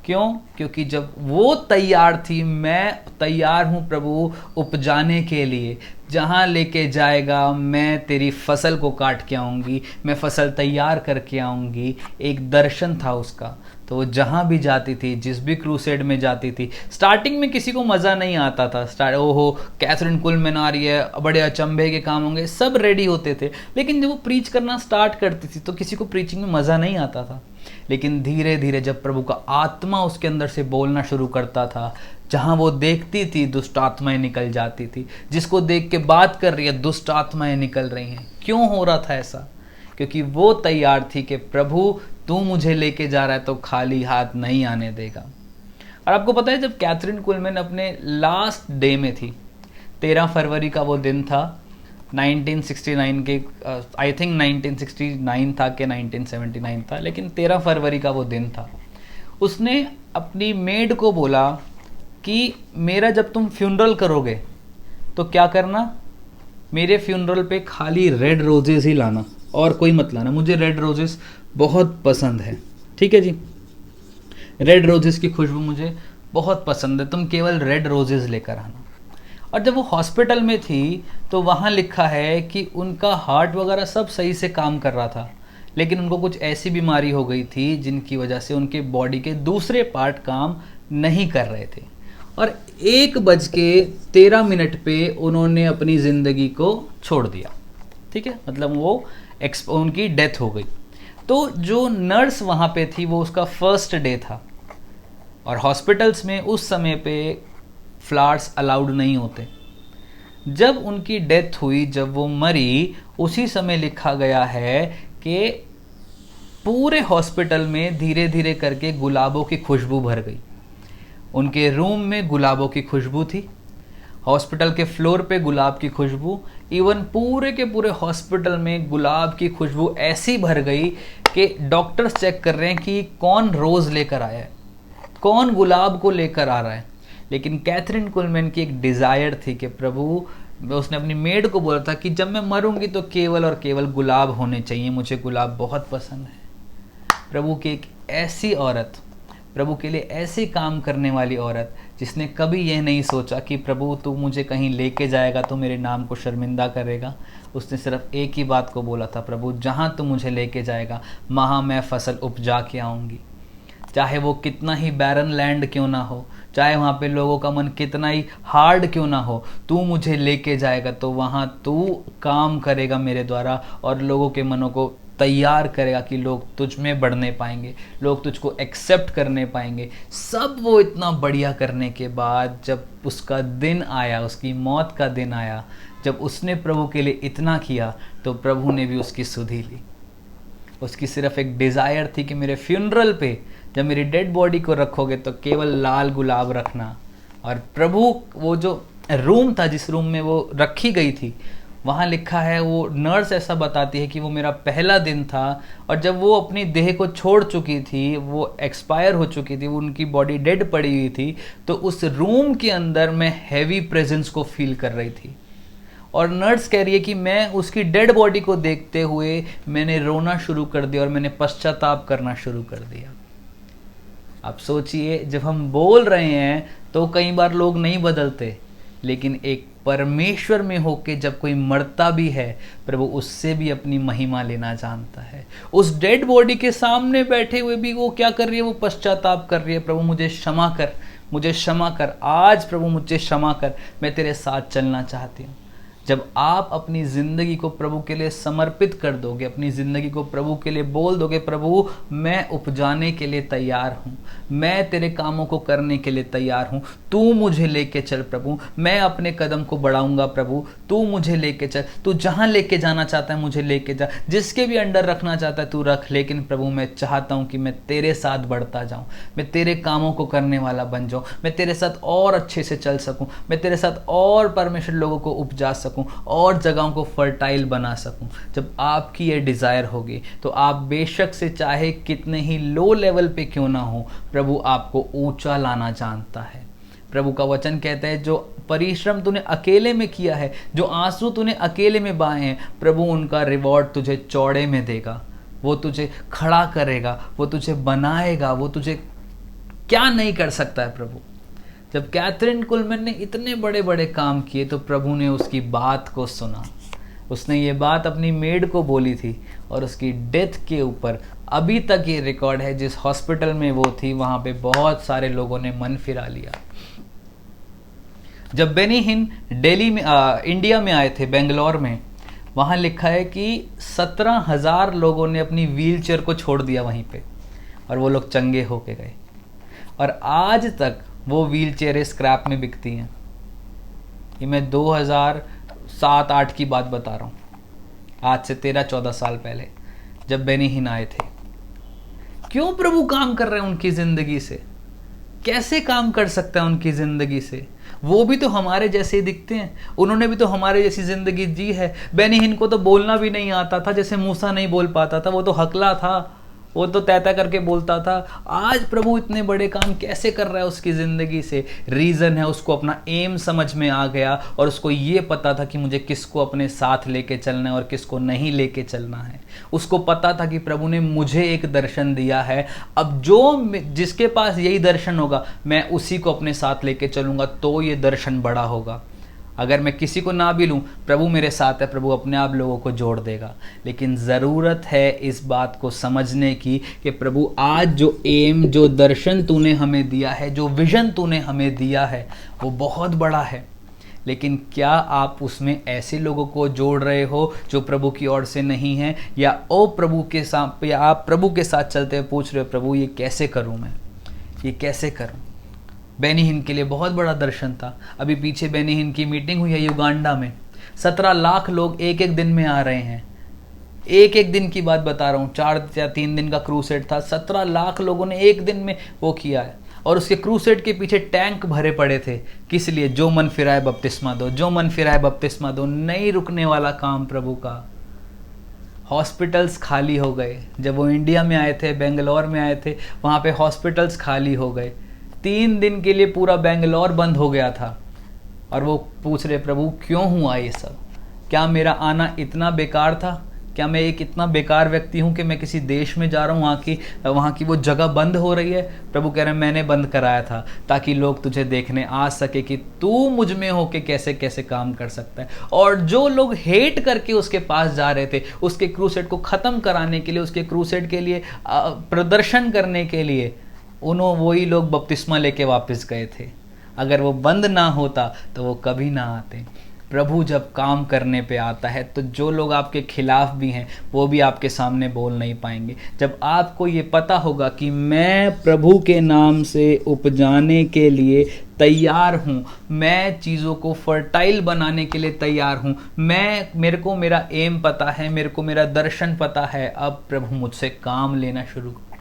क्यों? क्योंकि जब वो तैयार थी, मैं तैयार हूँ प्रभु उपजाने के लिए, जहाँ लेके जाएगा मैं तेरी फसल को काट के आऊँगी, मैं फसल तैयार करके आऊँगी। एक दर्शन था उसका। तो वो जहाँ भी जाती थी, जिस भी क्रूसेड में जाती थी, स्टार्टिंग में किसी को मज़ा नहीं आता था। ओहो कैथरीन कुलमैन आ रही है, बड़े अचंभे के काम होंगे, सब रेडी होते थे। लेकिन जब वो प्रीच करना स्टार्ट करती थी तो किसी को प्रीचिंग में मज़ा नहीं आता था। लेकिन धीरे धीरे जब प्रभु का आत्मा उसके अंदर से बोलना शुरू करता था, जहाँ वो देखती थी दुष्ट आत्माएं निकल जाती थी। जिसको देख के बात कर रही है दुष्ट आत्माएं निकल रही हैं। क्यों हो रहा था ऐसा? क्योंकि वो तैयार थी कि प्रभु तू मुझे लेके जा रहा है तो खाली हाथ नहीं आने देगा। और आपको पता है, जब कैथरीन कुलमैन अपने लास्ट डे में थी, 13 फरवरी का वो दिन था 1969 के, आई थिंक 1969 था कि 1979 था, लेकिन 13 फरवरी का वो दिन था। उसने अपनी मेड को बोला कि मेरा जब तुम फ्यूनरल करोगे तो क्या करना, मेरे फ्यूनरल पे खाली रेड रोजेस ही लाना और कोई मत लाना, मुझे रेड रोजेस बहुत पसंद है। ठीक है जी, रेड रोजेस की खुशबू मुझे बहुत पसंद है, तुम केवल रेड रोजेस लेकर आना। और जब वो हॉस्पिटल में थी तो वहाँ लिखा है कि उनका हार्ट वगैरह सब सही से काम कर रहा था, लेकिन उनको कुछ ऐसी बीमारी हो गई थी जिनकी वजह से उनके बॉडी के दूसरे पार्ट काम नहीं कर रहे थे। और 1:13 पे उन्होंने अपनी ज़िंदगी को छोड़ दिया। ठीक है, मतलब वो उनकी डेथ हो गई। तो जो नर्स वहाँ पे थी वो उसका फर्स्ट डे था, और हॉस्पिटल्स में उस समय पे फ्लावर्स अलाउड नहीं होते। जब उनकी डेथ हुई, जब वो मरी, उसी समय लिखा गया है कि पूरे हॉस्पिटल में धीरे धीरे करके गुलाबों की खुशबू भर गई। उनके रूम में गुलाबों की खुशबू थी, हॉस्पिटल के फ्लोर पे गुलाब की खुशबू, इवन पूरे के पूरे हॉस्पिटल में गुलाब की खुशबू ऐसी भर गई कि डॉक्टर्स चेक कर रहे हैं कि कौन रोज़ लेकर आया है, कौन गुलाब को लेकर आ रहा है। लेकिन कैथरीन कुलमैन की एक डिज़ायर थी कि प्रभु, उसने अपनी मेड को बोला था कि जब मैं मरूंगी तो केवल और केवल गुलाब होने चाहिए, मुझे गुलाब बहुत पसंद है। प्रभु की एक ऐसी औरत, प्रभु के लिए ऐसे काम करने वाली औरत, जिसने कभी यह नहीं सोचा कि प्रभु तू मुझे कहीं लेके जाएगा तो मेरे नाम को शर्मिंदा करेगा। उसने सिर्फ एक ही बात को बोला था, प्रभु जहाँ तू मुझे लेके जाएगा वहाँ मैं फसल उपजा के आऊँगी। चाहे वो कितना ही बैरन लैंड क्यों ना हो, चाहे वहाँ पे लोगों का मन कितना ही हार्ड क्यों ना हो, तू मुझे लेके जाएगा तो वहाँ तू काम करेगा मेरे द्वारा और लोगों के मनों को तैयार करेगा कि लोग तुझ में बढ़ने पाएंगे, लोग तुझको एक्सेप्ट करने पाएंगे। सब वो इतना बढ़िया करने के बाद जब उसका दिन आया, उसकी मौत का दिन आया, जब उसने प्रभु के लिए इतना किया, तो प्रभु ने भी उसकी सुधि ली। उसकी सिर्फ एक डिज़ायर थी कि मेरे फ्यूनरल पे जब मेरी डेड बॉडी को रखोगे तो केवल लाल गुलाब रखना। और प्रभु वो जो रूम था, जिस रूम में वो रखी गई थी, वहाँ लिखा है, वो नर्स ऐसा बताती है कि वो मेरा पहला दिन था, और जब वो अपनी देह को छोड़ चुकी थी, वो एक्सपायर हो चुकी थी, वो उनकी बॉडी डेड पड़ी हुई थी, तो उस रूम के अंदर मैं हैवी प्रेजेंस को फील कर रही थी। और नर्स कह रही है कि मैं उसकी डेड बॉडी को देखते हुए मैंने रोना शुरू कर दिया और मैंने पश्चाताप करना शुरू कर दिया। आप सोचिए, जब हम बोल रहे हैं तो कई बार लोग नहीं बदलते, लेकिन एक परमेश्वर में होके जब कोई मरता भी है, प्रभु उससे भी अपनी महिमा लेना जानता है। उस डेड बॉडी के सामने बैठे हुए भी वो क्या कर रही है? वो पश्चाताप कर रही है, प्रभु मुझे क्षमा कर, मुझे क्षमा कर, आज प्रभु मुझे क्षमा कर, मैं तेरे साथ चलना चाहती हूँ। जब आप अपनी ज़िंदगी को प्रभु के लिए समर्पित कर दोगे, अपनी ज़िंदगी को प्रभु के लिए बोल दोगे, प्रभु मैं उपजाने के लिए तैयार हूँ, मैं तेरे कामों को करने के लिए तैयार हूँ, तू मुझे लेके चल प्रभु, मैं अपने कदम को बढ़ाऊंगा प्रभु, तू मुझे लेके चल, तू जहाँ लेके जाना चाहता है मुझे लेके जा, जिसके भी अंडर रखना चाहता है तू रख, लेकिन प्रभु मैं चाहता हूँ कि मैं तेरे साथ बढ़ता जाऊँ, मैं तेरे कामों को करने वाला बन जाऊँ, मैं तेरे साथ और अच्छे से चल सकूँ, मैं तेरे साथ और परमेश्वर लोगों को उपजा सकूँ और जगहों को फर्टाइल बना सकूं। जब आपकी ये डिज़ायर होगी तो आप बेशक से चाहे कितने ही लो लेवल पे क्यों ना हो, प्रभु आपको ऊंचा लाना जानता है। प्रभु का वचन कहता है, जो परिश्रम तूने अकेले में किया है, जो आंसू तूने अकेले में बहाए हैं, प्रभु उनका रिवॉर्ड तुझे चौड़े में देगा। वो तुझे खड़ा करेगा, वो तुझे बनाएगा, वो तुझे क्या नहीं कर सकता है प्रभु। जब कैथरीन कुलमैन ने इतने बड़े बड़े काम किए तो प्रभु ने उसकी बात को सुना। उसने ये बात अपनी मेड को बोली थी और उसकी डेथ के ऊपर अभी तक ये रिकॉर्ड है, जिस हॉस्पिटल में वो थी वहाँ पे बहुत सारे लोगों ने मन फिरा लिया। जब बेनी हिन दिल्ली में इंडिया में आए थे, बेंगलोर में, वहाँ लिखा है कि 17,000 लोगों ने अपनी व्हील चेयर को छोड़ दिया वहीं पे और वो लोग चंगे होके गए। और आज तक वो व्हील चेयरें स्क्रैप में बिकती हैं। ये मैं 2007-8 की बात बता रहा हूँ, आज से 13-14 साल पहले जब बेनी हिन आए थे। क्यों प्रभु काम कर रहे हैं उनकी ज़िंदगी से? कैसे काम कर सकता है उनकी ज़िंदगी से? वो भी तो हमारे जैसे ही दिखते हैं, उन्होंने भी तो हमारे जैसी ज़िंदगी जी है। बेनी हिन को तो बोलना भी नहीं आता था, जैसे मूसा नहीं बोल पाता था, वो तो हकला था, वो तो तैता करके बोलता था। आज प्रभु इतने बड़े काम कैसे कर रहा है उसकी ज़िंदगी से? रीज़न है, उसको अपना एम समझ में आ गया और उसको ये पता था कि मुझे किसको अपने साथ लेके चलना है और किसको नहीं लेके चलना है। उसको पता था कि प्रभु ने मुझे एक दर्शन दिया है, अब जिसके पास यही दर्शन होगा मैं उसी को अपने साथ लेके चलूँगा, तो ये दर्शन बड़ा होगा। अगर मैं किसी को ना भी लूँ, प्रभु मेरे साथ है, प्रभु अपने आप लोगों को जोड़ देगा। लेकिन ज़रूरत है इस बात को समझने की कि प्रभु आज जो एम, जो दर्शन तूने हमें दिया है, जो विज़न तूने हमें दिया है, वो बहुत बड़ा है। लेकिन क्या आप उसमें ऐसे लोगों को जोड़ रहे हो जो प्रभु की ओर से नहीं हैं, या प्रभु के साथ, या आप प्रभु के साथ चलते हुए पूछ रहे हो, प्रभु ये कैसे करूँ, मैं ये कैसे करूँ? बेनी हिन के लिए बहुत बड़ा दर्शन था। अभी पीछे बेनी हिन की मीटिंग हुई है युगांडा में, 17 लाख लोग एक एक दिन में आ रहे हैं। एक एक दिन की बात बता रहा हूँ, 4 या 3 दिन का क्रूसेड था, 17 लाख लोगों ने एक दिन में वो किया है। और उसके क्रूसेड के पीछे टैंक भरे पड़े थे। किस लिए? जो मन फिराए बपतिस्मा दो, जो मन फिराए बपतिस्मा दो। नहीं रुकने वाला काम प्रभु का। हॉस्पिटल्स खाली हो गए। जब वो इंडिया में आए थे, बेंगलोर में आए थे, वहाँ पे हॉस्पिटल्स खाली हो गए। 3 दिन के लिए पूरा बेंगलोर बंद हो गया था और वो पूछ रहे, प्रभु क्यों हुआ ये सब? क्या मेरा आना इतना बेकार था? क्या मैं एक इतना बेकार व्यक्ति हूँ कि मैं किसी देश में जा रहा हूँ, वहाँ की वो जगह बंद हो रही है? प्रभु कह रहे हैं मैंने बंद कराया था ताकि लोग तुझे देखने आ सके कि तू मुझ में होके कैसे कैसे काम कर सकता है। और जो लोग हेट करके उसके पास जा रहे थे, उसके क्रूसेड को ख़त्म कराने के लिए, उसके क्रूसेड के लिए प्रदर्शन करने के लिए, वही लोग बपतिस्मा लेके वापस गए थे। अगर वो बंद ना होता तो वो कभी ना आते। प्रभु जब काम करने पे आता है तो जो लोग आपके खिलाफ भी हैं वो भी आपके सामने बोल नहीं पाएंगे। जब आपको ये पता होगा कि मैं प्रभु के नाम से उपजाने के लिए तैयार हूँ, मैं चीज़ों को फर्टाइल बनाने के लिए तैयार हूँ, मेरे को मेरा एम पता है, मेरे को मेरा दर्शन पता है, अब प्रभु मुझसे काम लेना शुरू कर,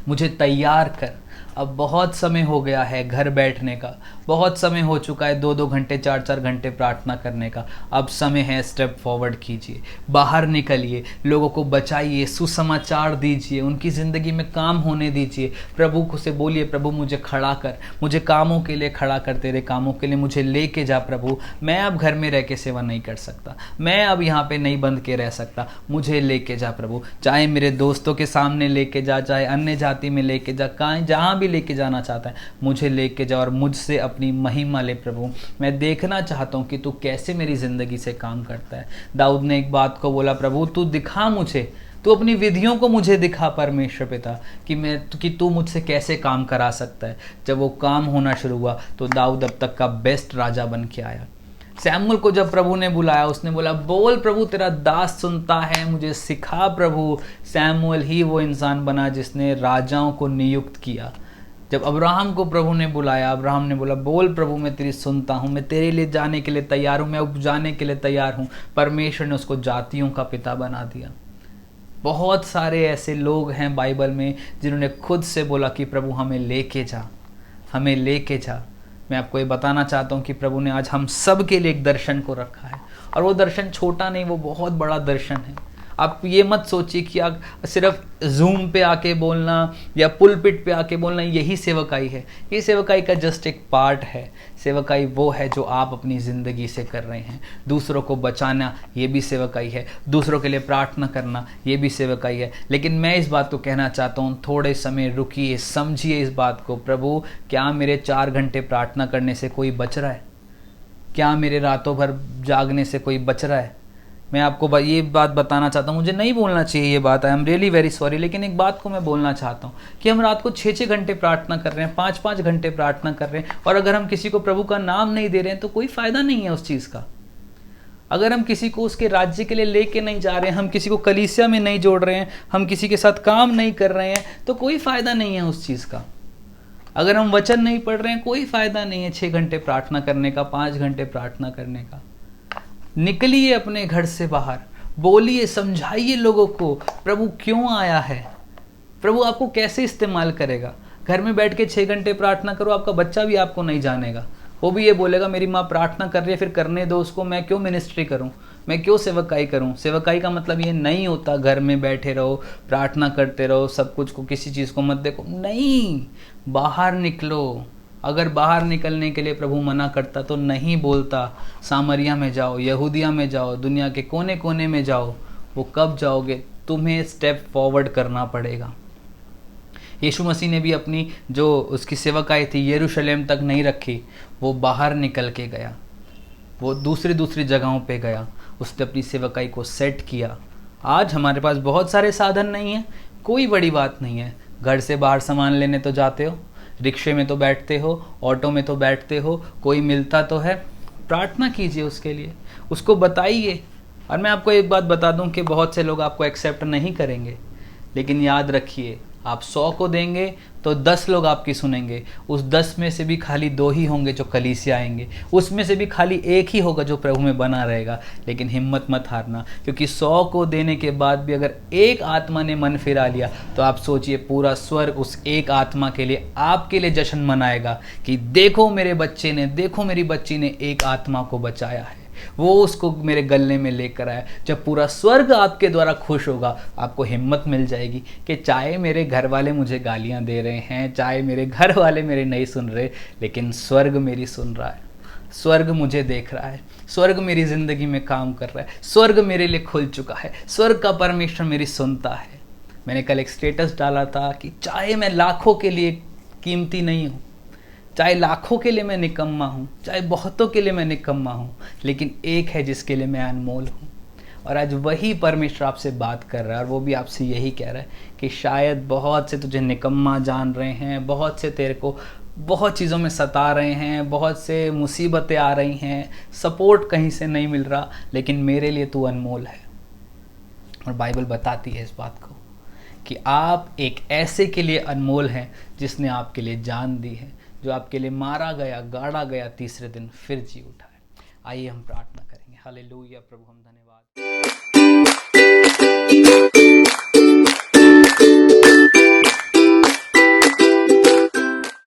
मुझे तैयार कर। अब बहुत समय हो गया है घर बैठने का, बहुत समय हो चुका है 2-2 घंटे 4-4 घंटे प्रार्थना करने का। अब समय है स्टेप फॉरवर्ड कीजिए, बाहर निकलिए, लोगों को बचाइए, सुसमाचार दीजिए, उनकी ज़िंदगी में काम होने दीजिए। प्रभु को से बोलिए, प्रभु मुझे खड़ा कर, मुझे कामों के लिए खड़ा कर, तेरे कामों के लिए मुझे लेके जा प्रभु। मैं अब घर में रह के सेवा नहीं कर सकता, मैं अब यहाँ पे नहीं बंद के रह सकता, मुझे लेके जा प्रभु। चाहे मेरे दोस्तों के सामने लेके जा, चाहे अन्य जाति में लेके जा, कहीं जहाँ भी लेके जाना चाहता है मुझे लेके जा और मुझसे अपनी महिमा ले प्रभु। मैं देखना चाहता हूँ कि तू कैसे मेरी ज़िंदगी से काम करता है। दाऊद ने एक बात को बोला, प्रभु तू दिखा मुझे, तू अपनी विधियों को मुझे दिखा परमेश्वर पिता कि तू मुझसे कैसे काम करा सकता है। जब वो काम होना शुरू हुआ तो दाऊद अब तक का बेस्ट राजा बन के आया। सैमुअल को जब प्रभु ने बुलाया, उसने बोला, बोल प्रभु तेरा दास सुनता है, मुझे सिखा प्रभु। सैमुअल ही वो इंसान बना जिसने राजाओं को नियुक्त किया। जब अब्राहम को प्रभु ने बुलाया, अब्राहम ने बोला, बोल प्रभु मैं तेरी सुनता हूँ, मैं तेरे लिए जाने के लिए तैयार हूँ, मैं उपजाने के लिए तैयार हूँ। परमेश्वर ने उसको जातियों का पिता बना दिया। बहुत सारे ऐसे लोग हैं बाइबल में जिन्होंने खुद से बोला कि प्रभु हमें लेके जा, हमें लेके जा। मैं आपको ये बताना चाहता हूँ कि प्रभु ने आज हम सब के लिए एक दर्शन को रखा है, और वो दर्शन छोटा नहीं, वो बहुत बड़ा दर्शन है। आप ये मत सोचिए कि आप सिर्फ जूम पे आके बोलना या पुलपिट पे आके बोलना यही सेवकाई है। ये सेवकाई का जस्ट एक पार्ट है। सेवकाई वो है जो आप अपनी ज़िंदगी से कर रहे हैं। दूसरों को बचाना ये भी सेवकाई है, दूसरों के लिए प्रार्थना करना ये भी सेवकाई है। लेकिन मैं इस बात को कहना चाहता हूँ, थोड़े समय रुकिए, समझिए इस बात को। प्रभु क्या मेरे 4 घंटे प्रार्थना करने से कोई बच रहा है? क्या मेरे रातों भर जागने से कोई बच रहा है? मैं आपको ये बात बताना चाहता हूँ, मुझे नहीं बोलना चाहिए ये बात, I am really very sorry, लेकिन एक बात को मैं बोलना चाहता हूँ कि हम रात को 6-6 घंटे प्रार्थना कर रहे हैं, 5-5 घंटे प्रार्थना कर रहे हैं, और अगर हम किसी को प्रभु का नाम नहीं दे रहे हैं तो कोई फ़ायदा नहीं है उस चीज़ का। अगर हम किसी को उसके राज्य के लिए लेके नहीं जा रहे हैं, हम किसी को कलीसिया में नहीं जोड़ रहे हैं, हम किसी के साथ काम नहीं कर रहे हैं, तो कोई फ़ायदा नहीं है उस चीज़ का। अगर हम वचन नहीं पढ़ रहे हैं, कोई फ़ायदा नहीं है 6 घंटे प्रार्थना करने का, 5 घंटे प्रार्थना करने का। निकलिए अपने घर से बाहर, बोलिए, समझाइए लोगों को प्रभु क्यों आया है, प्रभु आपको कैसे इस्तेमाल करेगा। घर में बैठ के 6 घंटे प्रार्थना करो, आपका बच्चा भी आपको नहीं जानेगा, वो भी ये बोलेगा मेरी माँ प्रार्थना कर रही है, फिर करने दो उसको, मैं क्यों मिनिस्ट्री करूँ, मैं क्यों सेवकाई करूँ। सेवकाई का मतलब ये नहीं होता घर में बैठे रहो, प्रार्थना करते रहो, सब कुछ को, किसी चीज़ को मत देखो, नहीं, बाहर निकलो। अगर बाहर निकलने के लिए प्रभु मना करता तो नहीं बोलता, सामरिया में जाओ, यहूदिया में जाओ, दुनिया के कोने कोने में जाओ। वो कब जाओगे? तुम्हें स्टेप फॉरवर्ड करना पड़ेगा। यीशु मसीह ने भी अपनी जो उसकी सेवकाई थी यरूशलेम तक नहीं रखी, वो बाहर निकल के गया, वो दूसरी जगहों पे गया, उसने अपनी सेवकाई को सेट किया। आज हमारे पास बहुत सारे साधन नहीं हैं, कोई बड़ी बात नहीं है। घर से बाहर सामान लेने तो जाते हो, रिक्शे में तो बैठते हो, ऑटो में तो बैठते हो, कोई मिलता तो है, प्रार्थना कीजिए उसके लिए, उसको बताइए। और मैं आपको एक बात बता दूं कि बहुत से लोग आपको एक्सेप्ट नहीं करेंगे, लेकिन याद रखिए, आप 100 को देंगे तो 10 लोग आपकी सुनेंगे। उस 10 में से भी खाली 2 ही होंगे जो कलीसिया आएंगे, उसमें से भी खाली 1 ही होगा जो प्रभु में बना रहेगा। लेकिन हिम्मत मत हारना, क्योंकि 100 को देने के बाद भी अगर एक आत्मा ने मन फिरा लिया तो आप सोचिए पूरा स्वर्ग उस एक आत्मा के लिए, आपके लिए जश्न मनाएगा कि देखो मेरे बच्चे ने, देखो मेरी बच्ची ने एक आत्मा को बचाया है, वो उसको मेरे गले में लेकर आया। जब पूरा स्वर्ग आपके द्वारा खुश होगा, आपको हिम्मत मिल जाएगी कि चाहे मेरे घर वाले मुझे गालियां दे रहे हैं, चाहे मेरे घर वाले मेरे नहीं सुन रहे, लेकिन स्वर्ग मेरी सुन रहा है, स्वर्ग मुझे देख रहा है, स्वर्ग मेरी ज़िंदगी में काम कर रहा है, स्वर्ग मेरे लिए खुल चुका है, स्वर्ग का परमेश्वर मेरी सुनता है। मैंने कल एक स्टेटस डाला था कि चाहे मैं लाखों के लिए कीमती नहीं हूँ, चाहे लाखों के लिए मैं निकम्मा हूँ, चाहे बहुतों के लिए मैं निकम्मा हूँ, लेकिन एक है जिसके लिए मैं अनमोल हूँ। और आज वही परमेश्वर आपसे बात कर रहा है, और वो भी आपसे यही कह रहा है कि शायद बहुत से तुझे निकम्मा जान रहे हैं, बहुत से तेरे को बहुत चीज़ों में सता रहे हैं, बहुत से मुसीबतें आ रही हैं, सपोर्ट कहीं से नहीं मिल रहा, लेकिन मेरे लिए तू अनमोल है। और बाइबल बताती है इस बात को कि आप एक ऐसे के लिए अनमोल हैं जिसने आपके लिए जान दी है, जो आपके लिए मारा गया, गाड़ा गया, तीसरे दिन फिर जी उठा है। आइए हम प्रार्थना करेंगे। हालेलुया। प्रभु हम धन्यवाद